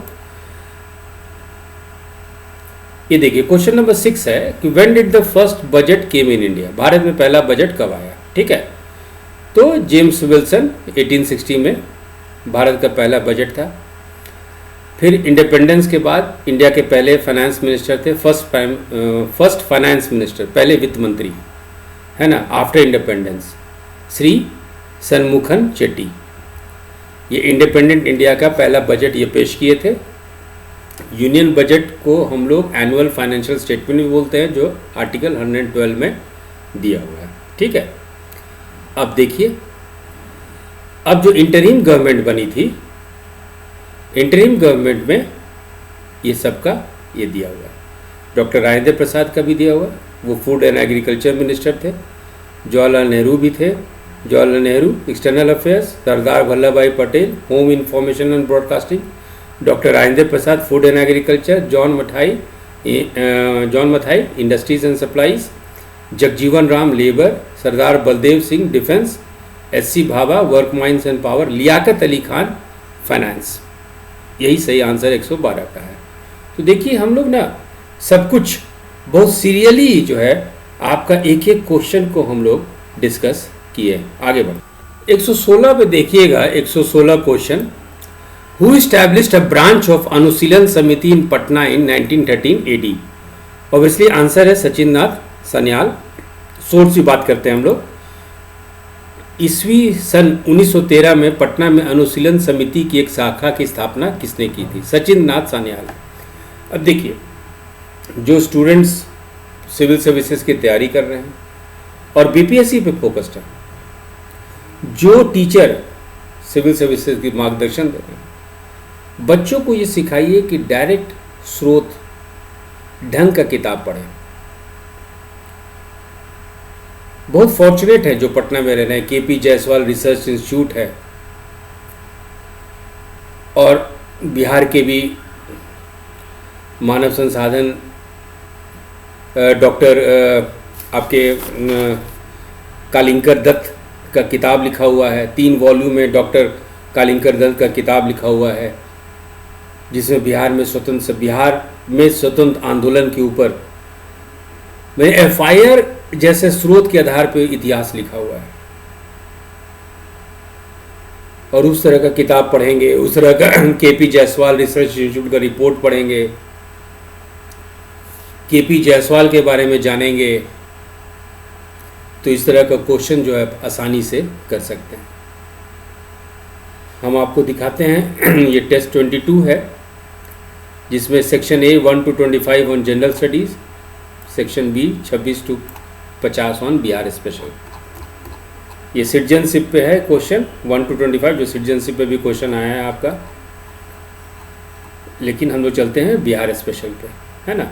ये देखिए क्वेश्चन नंबर 6 है कि when did the first budget came in India? Bharat में पहला बजट कब आया? ठीक है, तो जेम्स विल्सन 1860 में भारत का पहला बजट था। फिर इंडिपेंडेंस के बाद इंडिया के पहले फाइनेंस मिनिस्टर थे, फर्स्ट फाइनेंस मिनिस्टर, पहले वित्त मंत्री, है ना, आफ्टर इंडिपेंडेंस, श्री सन्मुखन चेट्टी। ये इंडिपेंडेंट इंडिया का पहला बजट ये पेश किए थे। यूनियन बजट को हम लोग एनुअल फाइनेंशियल स्टेटमेंट भी बोलते हैं, जो आर्टिकल 112 में दिया हुआ है। ठीक है, अब देखिए, अब जो इंटरिम गवर्नमेंट बनी थी, इंटरिम गवर्नमेंट में ये सबका ये दिया हुआ है। डॉक्टर राजेंद्र प्रसाद का भी दिया हुआ है, वो फूड एंड एग्रीकल्चर मिनिस्टर थे। जवाहरलाल नेहरू भी थे, Jawaharlal Nehru external affairs, Sardar Vallabh Bhai Patel home information and broadcasting, doctor Rajendra Prasad food and agriculture, John Mathai industries and supplies, Jagjivan Ram labour, Sardar Baldev Singh defence, S C. Bhabha work mines and power, Liaquat Ali Khan finance. यही सही आंसर 112 का है। तो देखिए हम लोग ना सब कुछ बहुत सीरियली जो है आपका एक एक क्वेश्चन को हम लोग डिस्कस किए। आगे बढ़ 116 पे देखिएगा, 116 question, who established a branch of Anushilan Samiti in Patna in 1913 AD। Obviously answer है सचिन नाथ सन्याल। सोर्स की बात करते हैं हम लोग। ईस्वी सन 1913 में पटना में अनुशीलन समिति की एक शाखा की स्थापना किसने की थी? सचिन नाथ सान्याल। अब देखिए, जो स्टूडेंट्स सिविल सर्विसेज की तैयारी कर रहे हैं और बीपीएससी पे फोकस्ड है, जो टीचर सिविल सर्विसेज की मार्गदर्शन दे रहे हैं, बच्चों को ये सिखाइए कि डायरेक्ट स्रोत ढंग का किताब पढ़ें। बहुत फॉर्चुनेट है जो पटना में रह रहे हैं, केपी जायसवाल रिसर्च इंस्टीट्यूट है, और बिहार के भी मानव संसाधन डॉक्टर आपके कालिंकर दत्त का किताब लिखा हुआ है, 3 वॉल्यूम में डॉक्टर कालिंकर दत्त का किताब लिखा हुआ है, जिसमें बिहार में स्वतंत्र आंदोलन के ऊपर में एफआईआर जैसे स्रोत के आधार पर इतिहास लिखा हुआ है। और उस तरह का किताब पढ़ेंगे, उस तरह का केपी जायसवाल रिसर्च इंस्टीट्यूट का रिपोर्ट पढ़ेंगे, केपी जायसवाल के बारे में जानेंगे, तो इस तरह का क्वेश्चन जो है आसानी से कर सकते हैं। हम आपको दिखाते हैं ये टेस्ट 22 है, जिसमें section A 1 to 25 on general studies, section B 26 to 50 on Bihar special. ये सिटीजनशिप पे है क्वेश्चन 1 to 25, जो सिटीजनशिप पे भी क्वेश्चन आया है आपका, लेकिन हम लोग चलते हैं बिहार स्पेशल पे, है ना।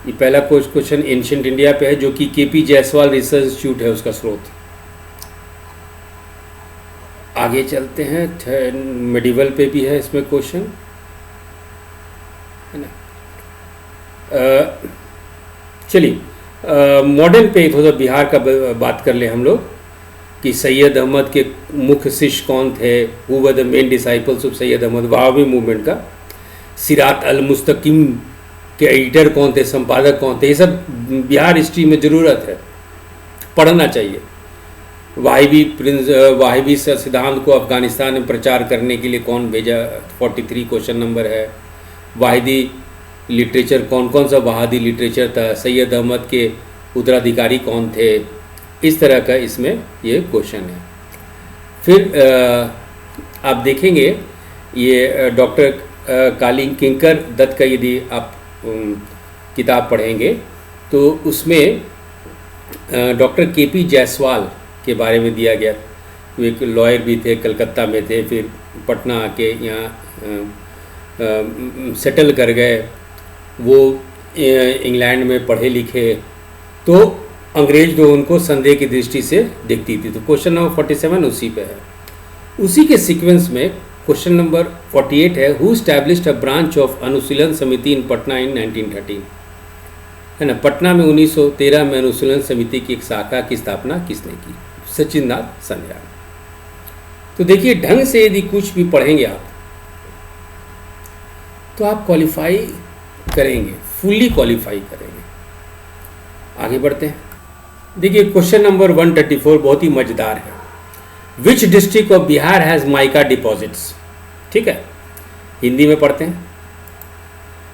ये पहला क्वेश्चन एंशिएंट इंडिया पे है, जो कि केपी जायसवाल रिसर्च इंस्टीट्यूट है उसका स्रोत। आगे चलते हैं, मेडिवल पे भी है इसमें क्वेश्चन, है ना। चलिए मॉडर्न पे थोड़ा बिहार का बात कर ले हम लोग, कि सैयद अहमद के मुख्य शिष्य कौन थे, who were the main disciples of Syed Ahmad, Wahabi movement का। सिरात अल मुस्तकीम के एडिटर कौन थे, संपादक कौन थे, ये सब बिहार हिस्ट्री में ज़रूरत है, पढ़ना चाहिए। वाहिबी सिद्धांत को अफगानिस्तान में प्रचार करने के लिए कौन भेजा, 43 क्वेश्चन नंबर है। वाहिदी लिटरेचर कौन कौन सा वहादी लिटरेचर था, सैयद अहमद के उत्तराधिकारी कौन थे, इस तरह का इसमें ये क्वेश्चन है। फिर आप देखेंगे ये डॉक्टर कालिंकर दत्त का यदि आप किताब पढ़ेंगे तो उसमें डॉक्टर केपी जायसवाल के बारे में दिया गया। वो एक लॉयर भी थे, कलकत्ता में थे, फिर पटना आके यहाँ सेटल कर गए। वो इंग्लैंड में पढ़े लिखे, तो अंग्रेज जो उनको संदेह की दृष्टि से देखती थी। तो क्वेश्चन नंबर 47 उसी पे है। उसी के सीक्वेंस में क्वेश्चन नंबर 48 है, who established a branch of Anushilan Samiti in Patna in 1913, है ना। पटना में 1913 में अनुशीलन समिति की एक शाखा की स्थापना किसने की? सचिन नाथ सान्याल। तो देखिए, ढंग से यदि कुछ भी पढ़ेंगे आप तो आप क्वालिफाई करेंगे, फुल्ली क्वालिफाई करेंगे। आगे बढ़ते हैं। देखिए क्वेश्चन नंबर 134 बहुत ही मजेदार है। विच district of Bihar has mica deposits? ठीक है, हिंदी में पढ़ते हैं।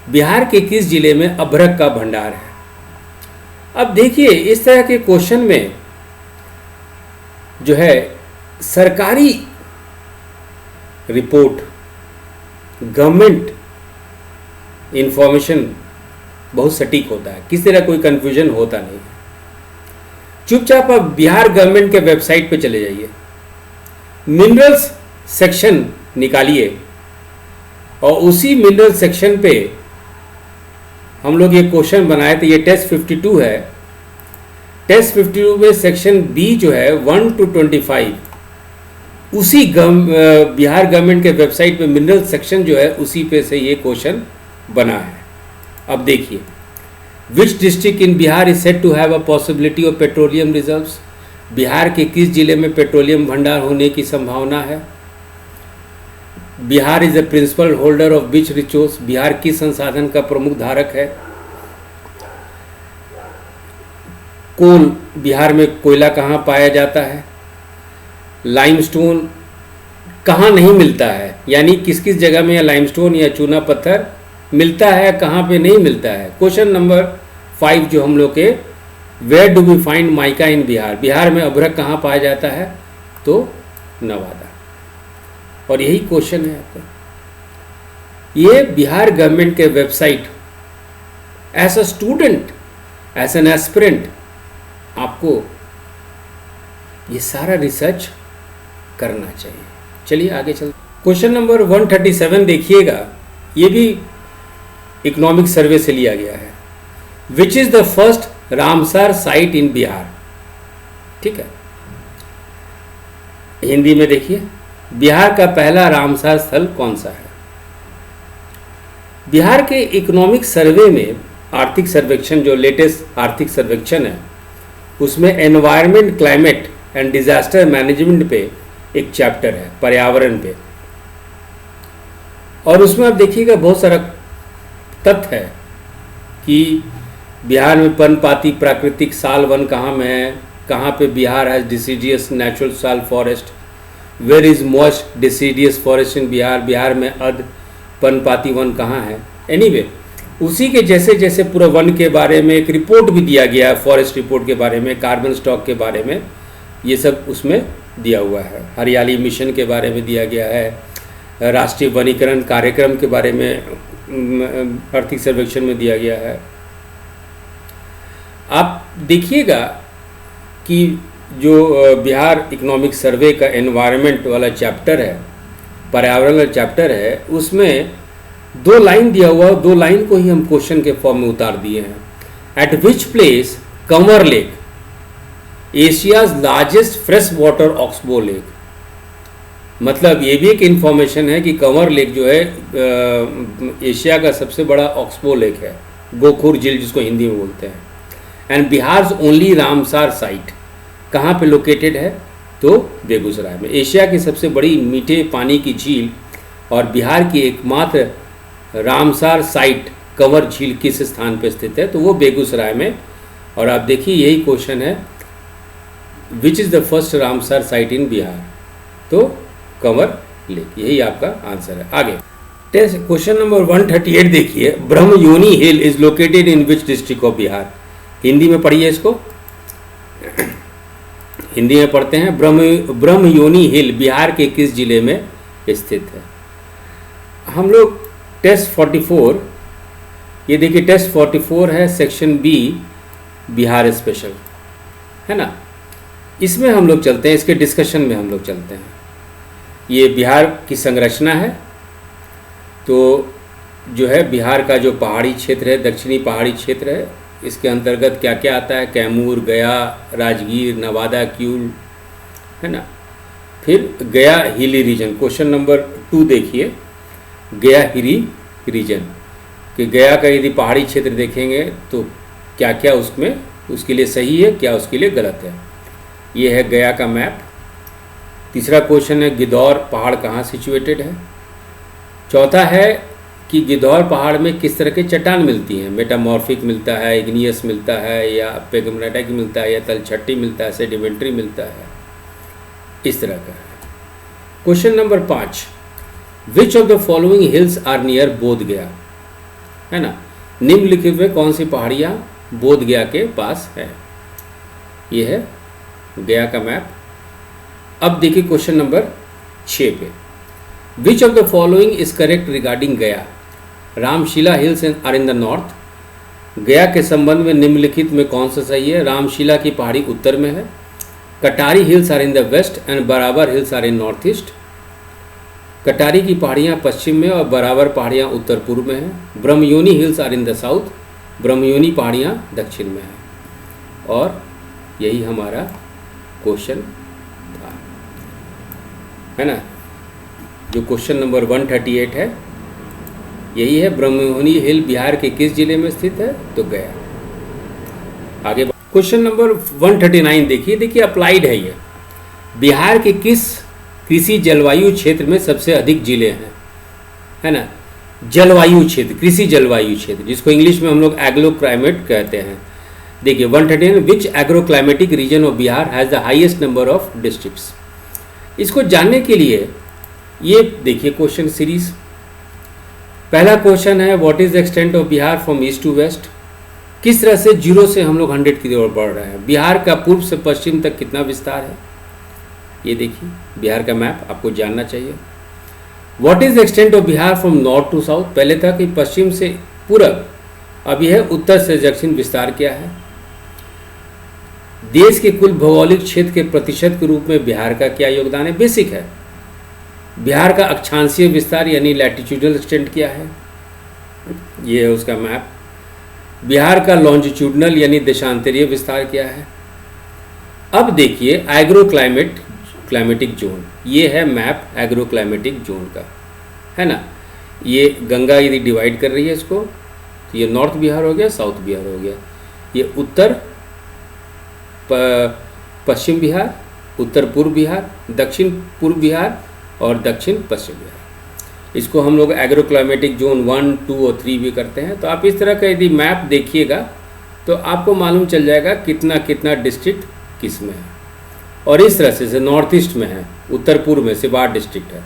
बिहार के किस जिले में अभ्रक का भंडार है? अब देखिए, इस तरह के क्वेश्चन में जो है सरकारी रिपोर्ट, गवर्नमेंट इंफॉर्मेशन बहुत सटीक होता है, किसी तरह कोई कंफ्यूजन होता नहीं है। चुपचाप आप बिहार गवर्नमेंट के वेबसाइट पे चले जाइए, मिनरल्स सेक्शन निकालिए और उसी मिनरल सेक्शन पे हम लोग ये क्वेश्चन बनाए थे। ये टेस्ट 52 है। टेस्ट 52 में सेक्शन बी जो है 1 to 25 उसी बिहार गवर्नमेंट के वेबसाइट पे मिनरल सेक्शन जो है उसी पे से ये क्वेश्चन बना है। अब देखिए, which district in Bihar is said to have a possibility of petroleum reserves? Bihar के किस जिले में पेट्रोलियम भंडार होने की संभावना है? Bihar is the principal holder of which resource? Bihar किस संसाधन का प्रमुख धारक है? कोल, बिहार में कोयला कहाँ पाया जाता है? लाइमस्टोन कहाँ नहीं मिलता है, यानी किस किस जगह में या लाइमस्टोन या चूना पत्थर मिलता है, कहाँ पे नहीं मिलता है? क्वेश्चन नंबर 5 जो हम लोग के, where do we find mica in Bihar? Bihar में अभ्रक कहाँ पाया जाता है? तो नवादा। और यही क्वेश्चन है आपका। ये बिहार गवर्नमेंट के website, as a student, as an aspirant, आपको ये सारा रिसर्च करना चाहिए। चलिए आगे चलते। क्वेश्चन नंबर 137 देखिएगा, ये भी इकोनॉमिक सर्वे से लिया गया है। Which is the first Ramsar site in Bihar? ठीक है, हिंदी में देखिए, बिहार का पहला रामसर स्थल कौन सा है? बिहार के इकोनॉमिक सर्वे में आर्थिक सर्वेक्षण, जो लेटेस्ट आर्थिक सर्वेक्षण है, उसमें environment, climate and disaster management पे एक चैप्टर है, पर्यावरण पे। और उसमें आप देखिएगा बहुत सारा तथ्य है कि बिहार में पर्णपाती प्राकृतिक साल वन कहाँ में है, कहाँ पे Bihar has deciduous natural sal forest, where is most deciduous forest in Bihar? Bihar में अर्ध पर्णपाती वन कहाँ है? एनीवे, उसी के जैसे जैसे पूरा वन के बारे में एक रिपोर्ट भी दिया गया है, फॉरेस्ट रिपोर्ट के बारे में, कार्बन स्टॉक के बारे में, ये सब उसमें दिया हुआ है। हरियाली मिशन के बारे में दिया गया है, राष्ट्रीय वनीकरण कार्यक्रम के बारे में आर्थिक सर्वेक्षण में दिया गया है। आप देखिएगा कि जो बिहार इकोनॉमिक सर्वे का एनवायरनमेंट वाला चैप्टर है, पर्यावरण वाला चैप्टर है, उसमें 2 लाइन दिया हुआ, 2 लाइन को ही हम क्वेश्चन के फॉर्म में उतार दिए हैं। Eight which place Kanwar lake, Asia's largest fresh water oxbow lake? मतलब ये भी एक इंफॉर्मेशन है कि कंवर लेक जो है एशिया का सबसे बड़ा ऑक्सबो लेक है, गोखुर झील जिसको हिंदी में बोलते हैं। And Bihar's only Ramsar site कहाँ पे लोकेटेड है? तो बेगूसराय में। एशिया की सबसे बड़ी मीठे पानी की झील और बिहार की एकमात्र रामसर साइट कंवर झील किस स्थान पर स्थित है? तो वो बेगूसराय में। और आप देखिए यही क्वेश्चन है, which is the first Ramsar site in Bihar? तो कंवर लेक, यही आपका आंसर है। आगे टेस्ट क्वेश्चन नंबर 138 देखिए, Brahmayoni hill is located in which district of Bihar? Hindi में पढ़िए इसको, हिंदी में पढ़ते हैं। ब्रह्मयोनी हिल बिहार के किस जिले में स्थित है? हम लोग टेस्ट 44, ये देखिए टेस्ट 44 है, सेक्शन बी बिहार स्पेशल, है ना। इसमें हम लोग चलते हैं, इसके डिस्कशन में हम लोग चलते हैं। ये बिहार की संरचना है। तो जो है बिहार का जो पहाड़ी क्षेत्र है, दक्षिणी पहाड़ी क्षेत्र है, इसके अंतर्गत क्या क्या आता है? कैमूर, गया, राजगीर, नवादा, क्यूल, है ना। फिर गया हिली रीजन, क्वेश्चन नंबर 2 देखिए, गया हिली रीजन कि गया का यदि पहाड़ी क्षेत्र देखेंगे तो क्या क्या उसमें उसके लिए सही है, क्या उसके लिए गलत है। ये है गया का मैप। तीसरा क्वेश्चन है गिद्धौर पहाड़ कहाँ सिचुएटेड है। चौथा है कि गिद्धौर पहाड़ में किस तरह की चट्टान मिलती हैं? मेटामॉर्फिक मिलता है, इग्नियस मिलता है, या पेगमेटाइट मिलता है, या तलछट्टी मिलता है, सेडिमेंट्री मिलता है, इस तरह का है। Question number 5, which of the following hills are near Bodh Gaya, है ना, निम्नलिखित में कौन सी पहाड़ियाँ बोध गया के पास है। ये है गया का मैप। अब देखिए क्वेश्चन नंबर 6 पे, which of the following is correct regarding Gaya, Ramshila hills are in the north, Gaya के संबंध में निम्नलिखित में कौन सा सही है, रामशिला की पहाड़ी उत्तर में है, Katari hills are in the west and Barabar hills are in north east, Katari की पहाड़ियाँ पश्चिम में और बराबर पहाड़ियाँ उत्तर पूर्व में हैं, Brahmayoni hills are in the south, Brahmayoni पहाड़ियाँ दक्षिण में हैं। और यही हमारा क्वेश्चन था, है ना, जो क्वेश्चन नंबर 138 है यही है। ब्रह्मयोनी हिल बिहार के किस जिले में स्थित है, तो गया। आगे क्वेश्चन नंबर 139 देखिए अप्लाइड है ये, बिहार के किस कृषि जलवायु क्षेत्र में सबसे अधिक जिले हैं, है ना, जलवायु क्षेत्र, कृषि जलवायु क्षेत्र, जिसको इंग्लिश में हम लोग एग्रो क्लाइमेट कहते हैं। देखिए 139, which agro climatic region of Bihar has the highest number of districts. इसको जानने के लिए ये देखिए क्वेश्चन सीरीज। पहला क्वेश्चन है what is the extent of Bihar from east to west, किस तरह से 0 से हम लोग 100 की ओर बढ़ रहे हैं, बिहार का पूर्व से पश्चिम तक कितना विस्तार है, ये देखिए बिहार का मैप आपको जानना चाहिए। What is the extent of Bihar from north to south, पहले था कि पश्चिम से पूरब, अब यह उत्तर से दक्षिण विस्तार क्या है। देश के कुल भौगोलिक क्षेत्र के प्रतिशत के रूप में बिहार का क्या योगदान है, बेसिक है। बिहार का अक्षांशीय विस्तार यानी लैटिट्यूडनल एक्सटेंट क्या है, ये है उसका मैप। बिहार का लॉन्जिट्यूडनल यानी देशांतरीय विस्तार क्या है। अब देखिए एग्रो क्लाइमेटिक जोन, ये है मैप एग्रो क्लाइमेटिक जोन का, है ना। ये गंगा यदि डिवाइड कर रही है इसको, तो ये नॉर्थ बिहार हो गया, साउथ बिहार हो गया, ये उत्तर पश्चिम बिहार, उत्तर पूर्व बिहार, दक्षिण पूर्व बिहार और दक्षिण पश्चिम बिहार। इसको हम लोग एग्रो क्लाइमेटिक जोन 1, 2 और 3 भी करते हैं। तो आप इस तरह का यदि मैप देखिएगा तो आपको मालूम चल जाएगा कितना कितना डिस्ट्रिक्ट किस में है। और इस तरह से नॉर्थ ईस्ट में है, उत्तर पूर्व में सिर्फ 8 डिस्ट्रिक्ट है,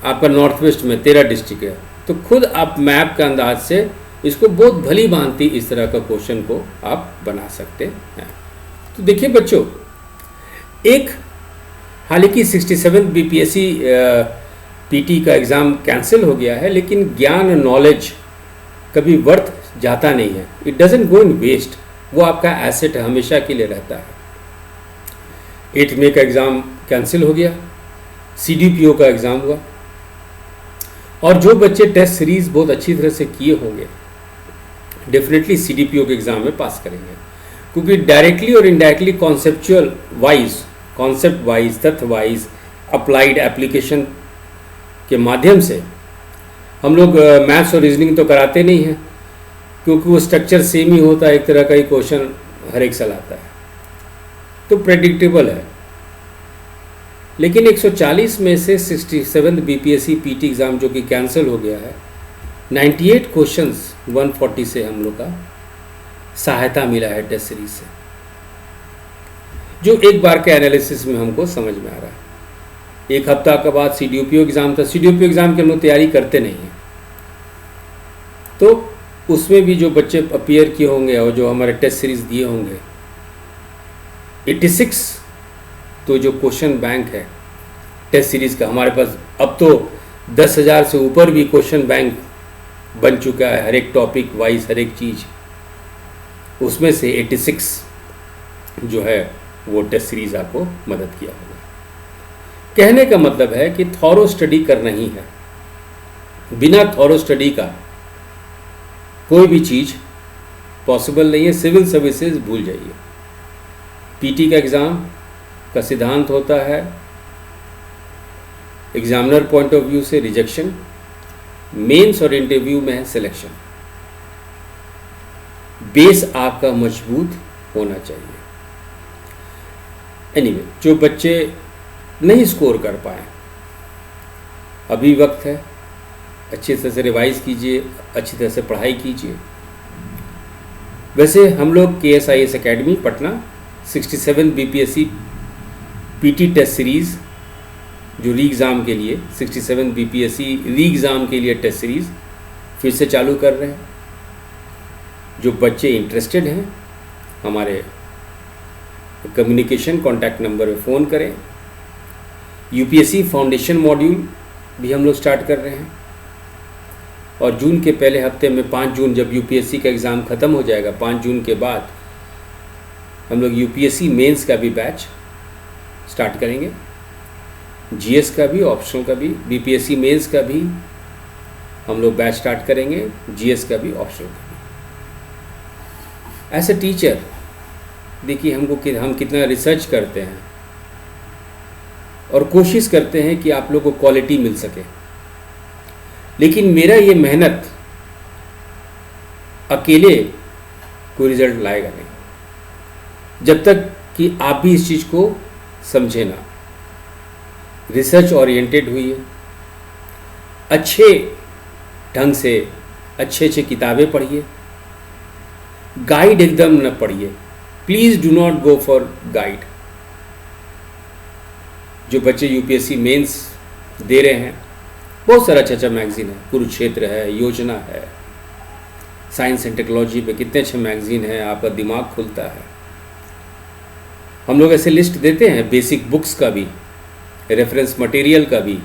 आपका नॉर्थ वेस्ट में 13 डिस्ट्रिक्ट है। तो खुद आप मैप के अंदाज से इसको बहुत भली भांति इस तरह का क्वेश्चन को आप बना सकते हैं। तो देखिए बच्चों, एक हालांकि 67 बीपीएससी पीटी का एग्ज़ाम कैंसिल हो गया है, लेकिन ज्ञान नॉलेज कभी वर्थ जाता नहीं है, it doesn't go in waste, वो आपका एसेट हमेशा के लिए रहता है। 8 मई का एग्ज़ाम कैंसिल हो गया, सीडीपीओ का एग्ज़ाम हुआ, और जो बच्चे टेस्ट सीरीज़ बहुत अच्छी तरह से किए होंगे डेफिनेटली सीडीपीओ के एग्ज़ाम में पास करेंगे, क्योंकि डायरेक्टली और indirectly conceptual wise, concept wise, तथ्य वाइज, अप्लाइड एप्लीकेशन के माध्यम से हम लोग मैथ्स और रीजनिंग तो कराते नहीं हैं, क्योंकि वो स्ट्रक्चर सेम ही होता है, एक तरह का ही क्वेश्चन हर एक साल आता है, तो प्रेडिक्टेबल है। लेकिन 140 में से 67 बीपीएससी पीटी एग्ज़ाम जो कि कैंसिल हो गया है, 98 क्वेश्चंस 140 से हम लोग का सहायता मिला है टेस्ट सीरीज से, जो एक बार के एनालिसिस में हमको समझ में आ रहा है। एक हफ्ता के बाद सीडीपीओ एग्ज़ाम था, सीडीपीओ एग्ज़ाम की हम लोग तैयारी करते नहीं हैं, तो उसमें भी जो बच्चे अपीयर किए होंगे और जो हमारे टेस्ट सीरीज दिए होंगे 86, तो जो क्वेश्चन बैंक है टेस्ट सीरीज़ का हमारे पास अब तो 10,000 से ऊपर भी क्वेश्चन बैंक बन चुका है, हर एक टॉपिक वाइज हर एक चीज़, उसमें से 86 जो है वो टेस्ट सीरीज़ आपको मदद किया होगा। कहने का मतलब है कि थॉरो स्टडी करना ही है, बिना थॉरो स्टडी का कोई भी चीज़ पॉसिबल नहीं है। सिविल सर्विसेज भूल जाइए, पीटी का एग्ज़ाम का सिद्धांत होता है एग्जामिनर पॉइंट ऑफ व्यू से रिजेक्शन, मेंस और इंटरव्यू में है सिलेक्शन। बेस आपका मजबूत होना चाहिए। एनीवे, जो बच्चे नहीं स्कोर कर पाए, अभी वक्त है, अच्छी तरह से रिवाइज कीजिए, अच्छी तरह से पढ़ाई कीजिए। वैसे हम लोग KSIS academy Patna 67 BPSC PT test series जो री एग्ज़ाम के लिए 67 बीपीएससी री एग्ज़ाम के लिए टेस्ट सीरीज़ फिर से चालू कर रहे हैं। जो बच्चे इंटरेस्टेड हैं हमारे कम्युनिकेशन कॉन्टैक्ट नंबर पे फ़ोन करें। यूपीएससी फाउंडेशन मॉड्यूल भी हम लोग स्टार्ट कर रहे हैं और जून के पहले हफ्ते में 5 जून जब यूपीएससी का एग्ज़ाम ख़त्म हो जाएगा, 5 जून के बाद हम लोग यूपीएससी मेंस का भी बैच स्टार्ट करेंगे। जीएस का भी, ऑप्शनल का भी, बीपीएससी मेंस का भी हम लोग बैच स्टार्ट करेंगे, जीएस का भी, ऑप्शनल का भी। एज ए टीचर देखिए हम कितना रिसर्च करते हैं और कोशिश करते हैं कि आप लोग को क्वालिटी मिल सके, लेकिन मेरा ये मेहनत अकेले कोई रिजल्ट लाएगा नहीं जब तक कि आप भी इस चीज़ को समझे ना। रिसर्च ओरिएंटेड हुई है, अच्छे ढंग से अच्छे किताबें पढ़िए, गाइड एकदम न पढ़िए। Please do not go for guide. जो बच्चे यूपीएससी मेंस दे रहे हैं, बहुत सारा अच्छा मैगज़ीन है, कुरुक्षेत्र है, योजना है, साइंस एंड टेक्नोलॉजी पे कितने अच्छे मैगज़ीन हैं, आपका दिमाग खुलता है। हम लोग ऐसे लिस्ट देते हैं बेसिक बुक्स का भी, रेफरेंस मटेरियल का भी,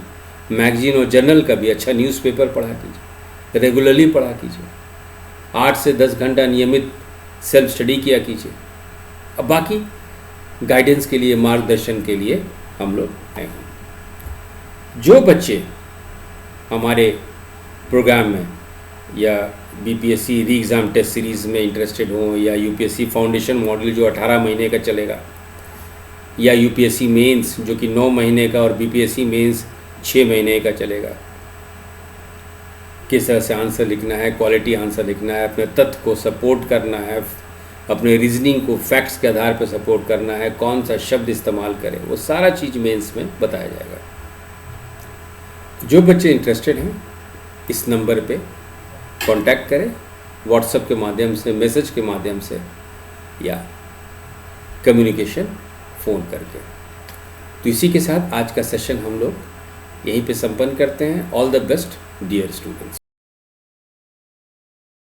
मैगज़ीन और जर्नल का भी। अच्छा न्यूज़पेपर पढ़ा कीजिए, रेगुलरली पढ़ा कीजिए, 8 से 10 घंटा नियमित सेल्फ स्टडी किया कीजिए। अब बाकी गाइडेंस के लिए, मार्गदर्शन के लिए हम लोग आए हैं। जो बच्चे हमारे प्रोग्राम में या BPSC re exam test series में इंटरेस्टेड हों, या यूपीएससी फाउंडेशन मॉड्यूल जो 18 महीने का चलेगा, या यूपीएससी मेंस जो कि 9 महीने का और बीपीएससी मेंस 6 महीने का चलेगा, किस तरह से आंसर लिखना है, क्वालिटी आंसर लिखना है, अपने तथ्य को सपोर्ट करना है, अपने रीजनिंग को फैक्ट्स के आधार पर सपोर्ट करना है, कौन सा शब्द इस्तेमाल करें, वो सारा चीज़ मेंस में बताया जाएगा। जो बच्चे इंटरेस्टेड हैं इस नंबर पे कांटेक्ट करें, व्हाट्सएप के माध्यम से, मैसेज के माध्यम से, या कम्युनिकेशन फ़ोन करके। तो इसी के साथ आज का सेशन हम लोग यहीं पे संपन्न करते हैं। All the best dear students.